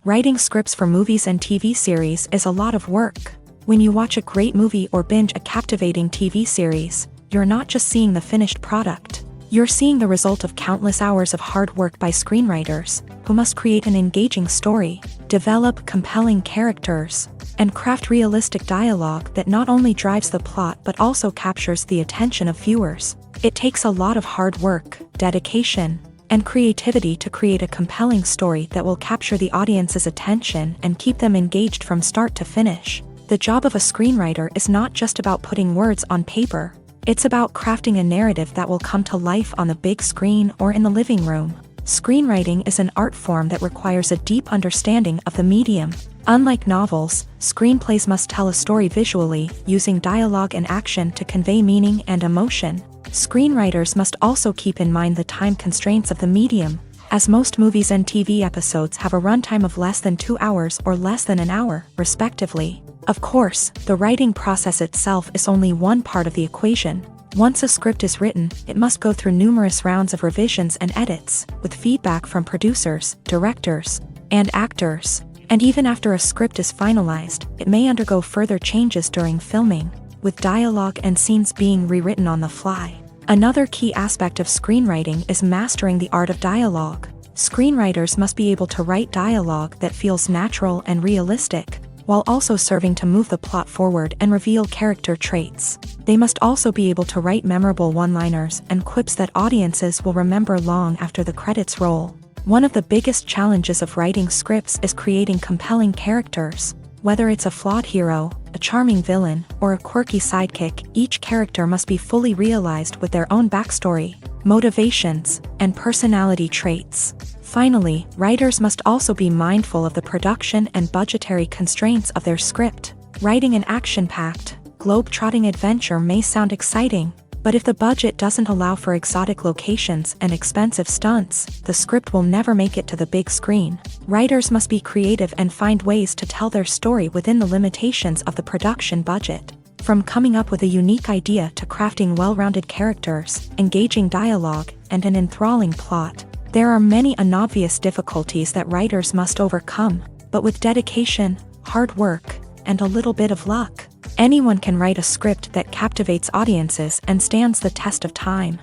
Writing scripts for movies and TV series is a lot of work. When you watch a great movie or binge a captivating TV series, you're not just seeing the finished product. You're seeing the result of countless hours of hard work by screenwriters, who must create an engaging story, develop compelling characters, and craft realistic dialogue that not only drives the plot but also captures the attention of viewers. It takes a lot of hard work, dedication, and creativity to create a compelling story that will capture the audience's attention and keep them engaged from start to finish. The job of a screenwriter is not just about putting words on paper. It's about crafting a narrative that will come to life on the big screen or in the living room. Screenwriting is an art form that requires a deep understanding of the medium. Unlike novels, screenplays must tell a story visually, using dialogue and action to convey meaning and emotion. Screenwriters must also keep in mind the time constraints of the medium, as most movies and TV episodes have a runtime of less than 2 hours or less than an hour, respectively. Of course, the writing process itself is only one part of the equation. Once a script is written, it must go through numerous rounds of revisions and edits, with feedback from producers, directors, and actors. And even after a script is finalized, it may undergo further changes during filming, with dialogue and scenes being rewritten on the fly. Another key aspect of screenwriting is mastering the art of dialogue. Screenwriters must be able to write dialogue that feels natural and realistic, while also serving to move the plot forward and reveal character traits. They must also be able to write memorable one-liners and quips that audiences will remember long after the credits roll. One of the biggest challenges of writing scripts is creating compelling characters. Whether it's a flawed hero, a charming villain, or a quirky sidekick, each character must be fully realized with their own backstory, motivations, and personality traits. Finally, writers must also be mindful of the production and budgetary constraints of their script. Writing an action-packed, globe-trotting adventure may sound exciting, but if the budget doesn't allow for exotic locations and expensive stunts, the script will never make it to the big screen. Writers must be creative and find ways to tell their story within the limitations of the production budget. From coming up with a unique idea to crafting well-rounded characters, engaging dialogue, and an enthralling plot, there are many unobvious difficulties that writers must overcome, but with dedication, hard work, and a little bit of luck, anyone can write a script that captivates audiences and stands the test of time.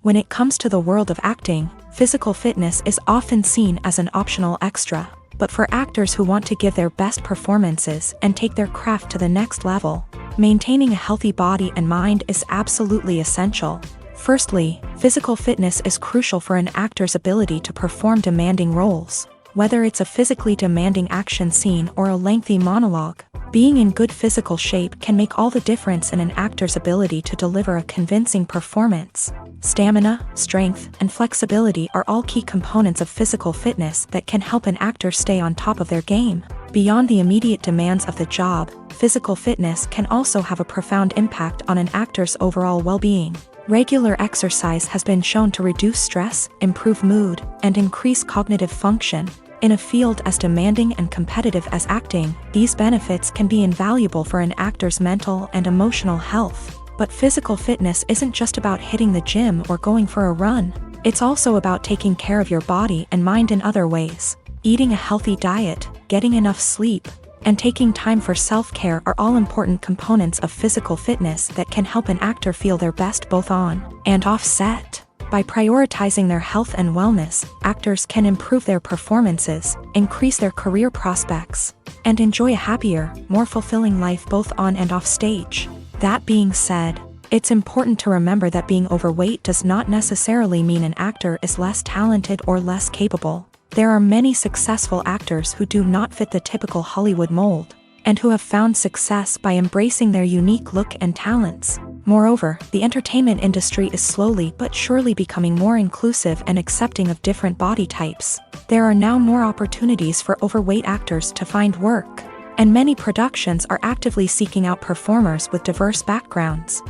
When it comes to the world of acting, physical fitness is often seen as an optional extra, but for actors who want to give their best performances and take their craft to the next level, maintaining a healthy body and mind is absolutely essential. Firstly, physical fitness is crucial for an actor's ability to perform demanding roles. Whether it's a physically demanding action scene or a lengthy monologue, being in good physical shape can make all the difference in an actor's ability to deliver a convincing performance. Stamina, strength, and flexibility are all key components of physical fitness that can help an actor stay on top of their game. Beyond the immediate demands of the job, physical fitness can also have a profound impact on an actor's overall well-being. Regular exercise has been shown to reduce stress, improve mood, and increase cognitive function. In a field as demanding and competitive as acting, these benefits can be invaluable for an actor's mental and emotional health. But physical fitness isn't just about hitting the gym or going for a run. It's also about taking care of your body and mind in other ways. Eating a healthy diet, getting enough sleep, and taking time for self-care are all important components of physical fitness that can help an actor feel their best both on and off set. By prioritizing their health and wellness, actors can improve their performances, increase their career prospects, and enjoy a happier, more fulfilling life both on and off stage. That being said, it's important to remember that being overweight does not necessarily mean an actor is less talented or less capable. There are many successful actors who do not fit the typical Hollywood mold, and who have found success by embracing their unique look and talents. Moreover, the entertainment industry is slowly but surely becoming more inclusive and accepting of different body types. There are now more opportunities for overweight actors to find work, and many productions are actively seeking out performers with diverse backgrounds.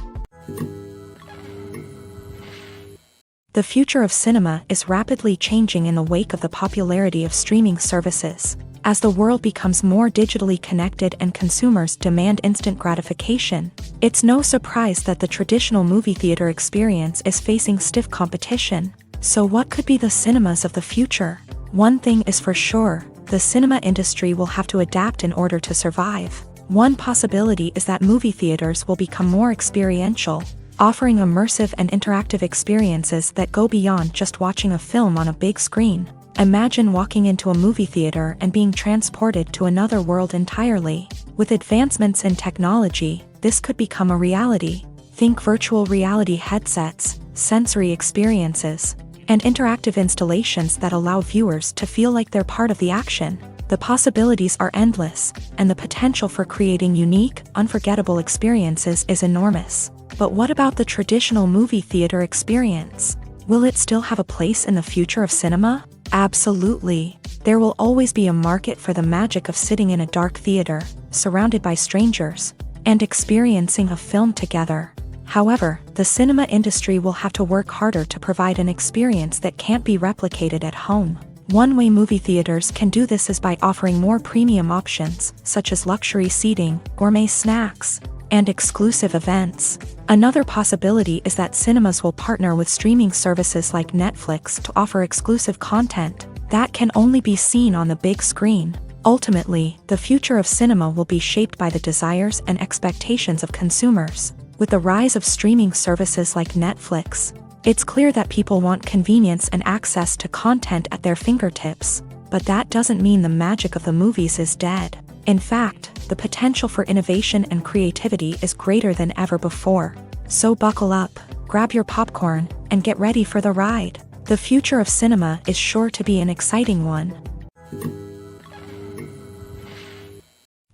The future of cinema is rapidly changing in the wake of the popularity of streaming services. As the world becomes more digitally connected and consumers demand instant gratification, it's no surprise that the traditional movie theater experience is facing stiff competition. So what could be the cinemas of the future? One thing is for sure, the cinema industry will have to adapt in order to survive. One possibility is that movie theaters will become more experiential, offering immersive and interactive experiences that go beyond just watching a film on a big screen. Imagine walking into a movie theater and being transported to another world entirely. With advancements in technology, this could become a reality. Think virtual reality headsets, sensory experiences, and interactive installations that allow viewers to feel like they're part of the action. The possibilities are endless, and the potential for creating unique, unforgettable experiences is enormous. But what about the traditional movie theater experience? Will it still have a place in the future of cinema? Absolutely. There will always be a market for the magic of sitting in a dark theater, surrounded by strangers, and experiencing a film together. However, the cinema industry will have to work harder to provide an experience that can't be replicated at home. One way movie theaters can do this is by offering more premium options, such as luxury seating, gourmet snacks, and exclusive events. Another possibility is that cinemas will partner with streaming services like Netflix to offer exclusive content that can only be seen on the big screen. Ultimately, the future of cinema will be shaped by the desires and expectations of consumers. With the rise of streaming services like Netflix, it's clear that people want convenience and access to content at their fingertips. But that doesn't mean the magic of the movies is dead. In fact, the potential for innovation and creativity is greater than ever before. So buckle up, grab your popcorn, and get ready for the ride. The future of cinema is sure to be an exciting one.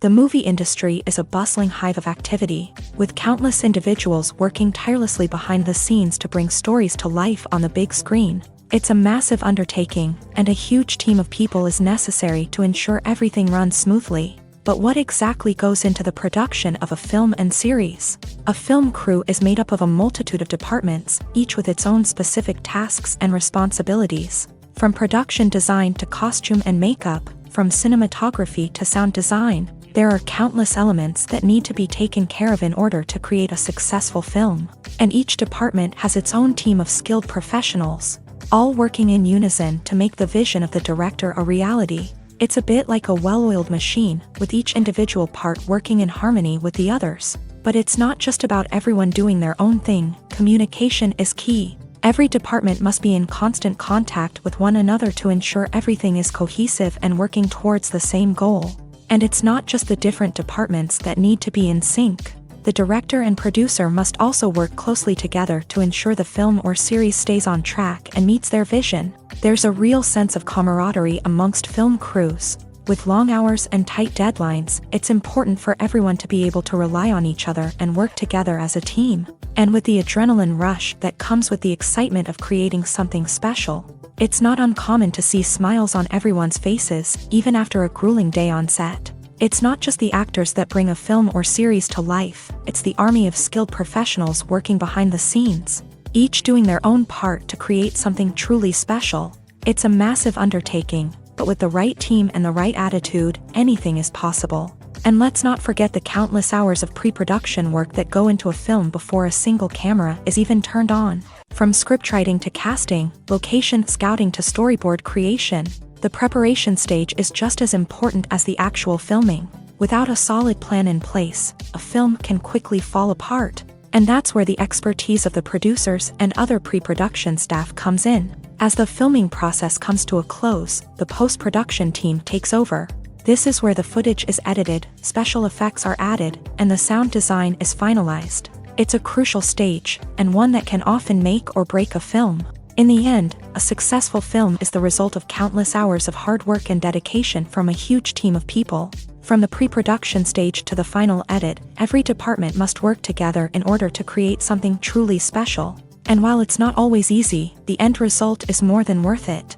The movie industry is a bustling hive of activity, with countless individuals working tirelessly behind the scenes to bring stories to life on the big screen. It's a massive undertaking, and a huge team of people is necessary to ensure everything runs smoothly. But what exactly goes into the production of a film and series? A film crew is made up of a multitude of departments, each with its own specific tasks and responsibilities. From production design to costume and makeup, from cinematography to sound design, there are countless elements that need to be taken care of in order to create a successful film. And each department has its own team of skilled professionals, all working in unison to make the vision of the director a reality. It's a bit like a well-oiled machine, with each individual part working in harmony with the others. But it's not just about everyone doing their own thing. Communication is key. Every department must be in constant contact with one another to ensure everything is cohesive and working towards the same goal. And it's not just the different departments that need to be in sync. The director and producer must also work closely together to ensure the film or series stays on track and meets their vision. There's a real sense of camaraderie amongst film crews. With long hours and tight deadlines, it's important for everyone to be able to rely on each other and work together as a team. And with the adrenaline rush that comes with the excitement of creating something special, it's not uncommon to see smiles on everyone's faces, even after a grueling day on set. It's not just the actors that bring a film or series to life, it's the army of skilled professionals working behind the scenes, each doing their own part to create something truly special. It's a massive undertaking, but with the right team and the right attitude, anything is possible. And let's not forget the countless hours of pre-production work that go into a film before a single camera is even turned on. From scriptwriting to casting, location scouting to storyboard creation, the preparation stage is just as important as the actual filming. Without a solid plan in place, a film can quickly fall apart. And that's where the expertise of the producers and other pre-production staff comes in. As the filming process comes to a close, the post-production team takes over. This is where the footage is edited, special effects are added, and the sound design is finalized. It's a crucial stage, and one that can often make or break a film. In the end, a successful film is the result of countless hours of hard work and dedication from a huge team of people. From the pre-production stage to the final edit, every department must work together in order to create something truly special. And while it's not always easy, the end result is more than worth it.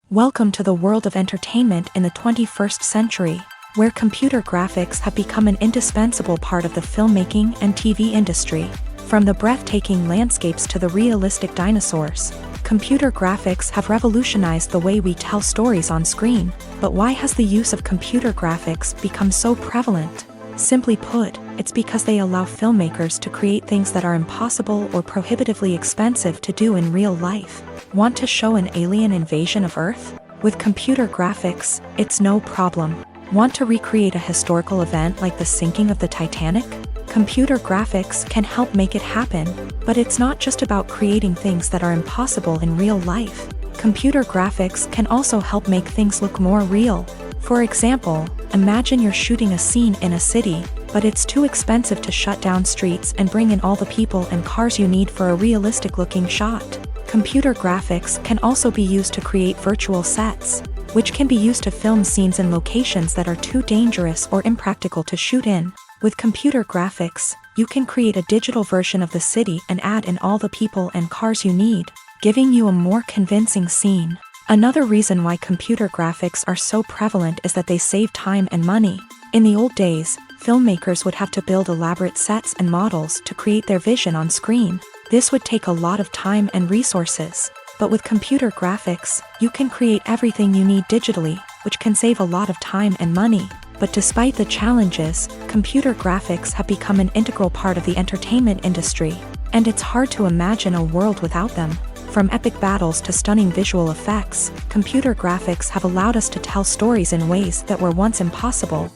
Welcome to the world of entertainment in the 21st century, where computer graphics have become an indispensable part of the filmmaking and TV industry. From the breathtaking landscapes to the realistic dinosaurs, computer graphics have revolutionized the way we tell stories on screen. But why has the use of computer graphics become so prevalent? Simply put, it's because they allow filmmakers to create things that are impossible or prohibitively expensive to do in real life. Want to show an alien invasion of Earth? With computer graphics, it's no problem. Want to recreate a historical event like the sinking of the Titanic? Computer graphics can help make it happen. But it's not just about creating things that are impossible in real life. Computer graphics can also help make things look more real. For example, imagine you're shooting a scene in a city, but it's too expensive to shut down streets and bring in all the people and cars you need for a realistic-looking shot. Computer graphics can also be used to create virtual sets, which can be used to film scenes in locations that are too dangerous or impractical to shoot in. With computer graphics, you can create a digital version of the city and add in all the people and cars you need, giving you a more convincing scene. Another reason why computer graphics are so prevalent is that they save time and money. In the old days, filmmakers would have to build elaborate sets and models to create their vision on screen. This would take a lot of time and resources. But with computer graphics, you can create everything you need digitally, which can save a lot of time and money. But despite the challenges, computer graphics have become an integral part of the entertainment industry, and it's hard to imagine a world without them. From epic battles to stunning visual effects, computer graphics have allowed us to tell stories in ways that were once impossible.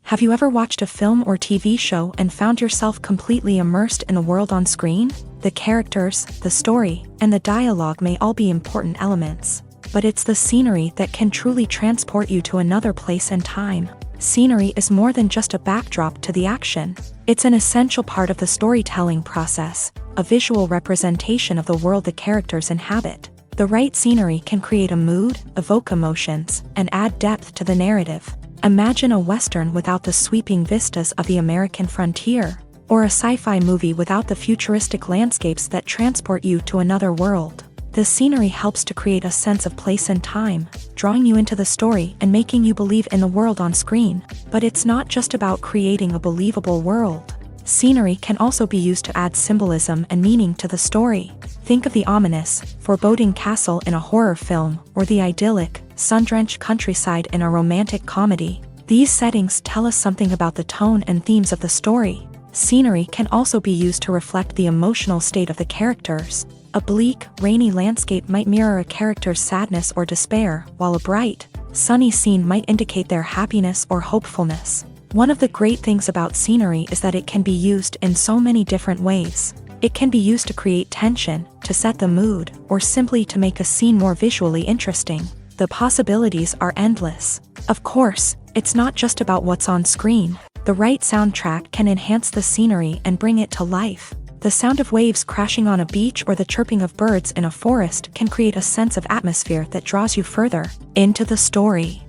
Have you ever watched a film or TV show and found yourself completely immersed in the world on screen? The characters, the story, and the dialogue may all be important elements, but it's the scenery that can truly transport you to another place and time. Scenery is more than just a backdrop to the action. It's an essential part of the storytelling process, a visual representation of the world the characters inhabit. The right scenery can create a mood, evoke emotions, and add depth to the narrative. Imagine a Western without the sweeping vistas of the American frontier, or a sci-fi movie without the futuristic landscapes that transport you to another world. The scenery helps to create a sense of place and time, drawing you into the story and making you believe in the world on screen. But it's not just about creating a believable world. Scenery can also be used to add symbolism and meaning to the story. Think of the ominous, foreboding castle in a horror film, or the idyllic, sun-drenched countryside in a romantic comedy. These settings tell us something about the tone and themes of the story. Scenery can also be used to reflect the emotional state of the characters. A bleak, rainy landscape might mirror a character's sadness or despair, while a bright, sunny scene might indicate their happiness or hopefulness. One of the great things about scenery is that it can be used in so many different ways. It can be used to create tension, to set the mood, or simply to make a scene more visually interesting. The possibilities are endless. Of course, it's not just about what's on screen. The right soundtrack can enhance the scenery and bring it to life. The sound of waves crashing on a beach or the chirping of birds in a forest can create a sense of atmosphere that draws you further into the story.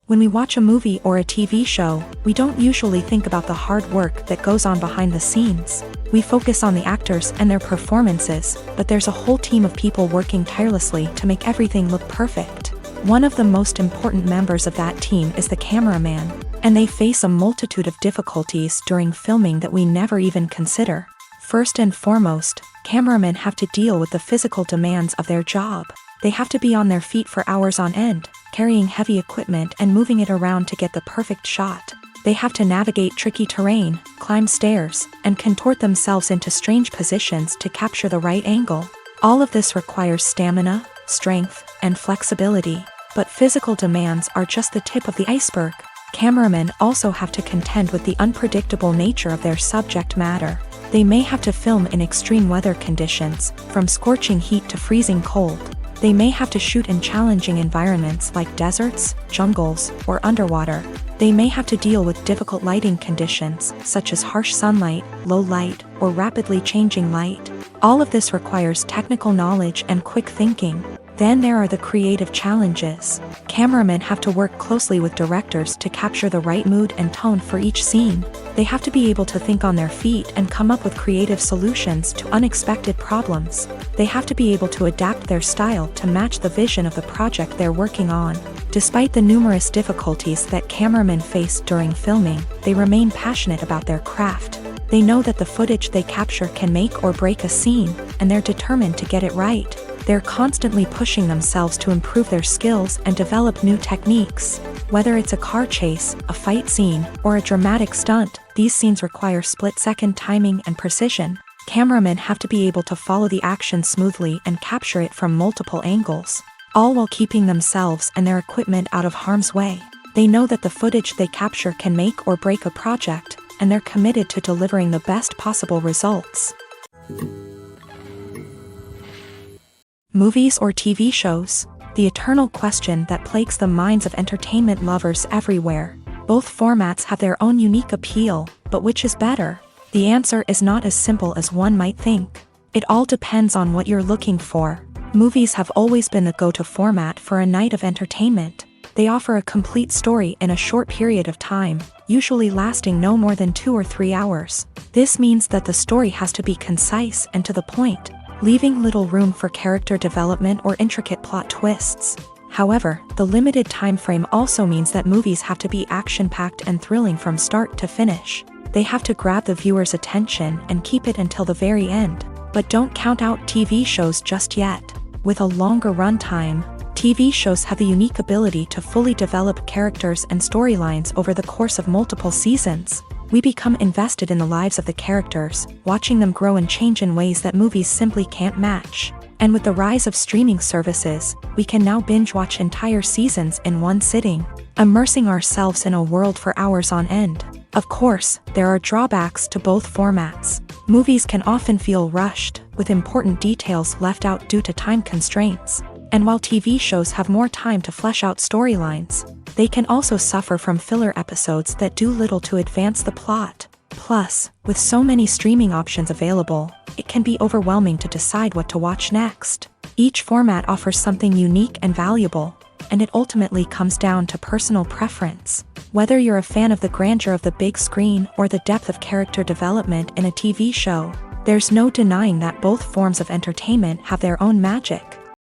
When we watch a movie or a TV show, we don't usually think about the hard work that goes on behind the scenes. We focus on the actors and their performances, but there's a whole team of people working tirelessly to make everything look perfect. One of the most important members of that team is the cameraman, and they face a multitude of difficulties during filming that we never even consider. First and foremost, cameramen have to deal with the physical demands of their job. They have to be on their feet for hours on end, carrying heavy equipment and moving it around to get the perfect shot. They have to navigate tricky terrain, climb stairs, and contort themselves into strange positions to capture the right angle. All of this requires stamina, strength, and flexibility. But physical demands are just the tip of the iceberg. Cameramen also have to contend with the unpredictable nature of their subject matter. They may have to film in extreme weather conditions, from scorching heat to freezing cold. They may have to shoot in challenging environments like deserts, jungles, or underwater. They may have to deal with difficult lighting conditions, such as harsh sunlight, low light, or rapidly changing light. All of this requires technical knowledge and quick thinking. Then there are the creative challenges. Cameramen have to work closely with directors to capture the right mood and tone for each scene. They have to be able to think on their feet and come up with creative solutions to unexpected problems. They have to be able to adapt their style to match the vision of the project they're working on. Despite the numerous difficulties that cameramen face during filming, they remain passionate about their craft. They know that the footage they capture can make or break a scene, and they're determined to get it right. They're constantly pushing themselves to improve their skills and develop new techniques. Whether it's a car chase, a fight scene, or a dramatic stunt, these scenes require split-second timing and precision. Cameramen have to be able to follow the action smoothly and capture it from multiple angles, all while keeping themselves and their equipment out of harm's way. They know that the footage they capture can make or break a project, and they're committed to delivering the best possible results. Movies or TV shows? The eternal question that plagues the minds of entertainment lovers everywhere. Both formats have their own unique appeal, but which is better? The answer is not as simple as one might think. It all depends on what you're looking for. Movies have always been the go-to format for a night of entertainment. They offer a complete story in a short period of time, usually lasting no more than 2 or 3 hours. This means that the story has to be concise and to the point, leaving little room for character development or intricate plot twists. However, the limited time frame also means that movies have to be action-packed and thrilling from start to finish. They have to grab the viewer's attention and keep it until the very end. But don't count out TV shows just yet. With a longer runtime, TV shows have the unique ability to fully develop characters and storylines over the course of multiple seasons. We become invested in the lives of the characters, watching them grow and change in ways that movies simply can't match. And with the rise of streaming services, we can now binge-watch entire seasons in one sitting, immersing ourselves in a world for hours on end. Of course, there are drawbacks to both formats. Movies can often feel rushed, with important details left out due to time constraints. And while TV shows have more time to flesh out storylines, they can also suffer from filler episodes that do little to advance the plot. Plus, with so many streaming options available, it can be overwhelming to decide what to watch next. Each format offers something unique and valuable, and it ultimately comes down to personal preference. Whether you're a fan of the grandeur of the big screen or the depth of character development in a TV show, there's no denying that both forms of entertainment have their own magic.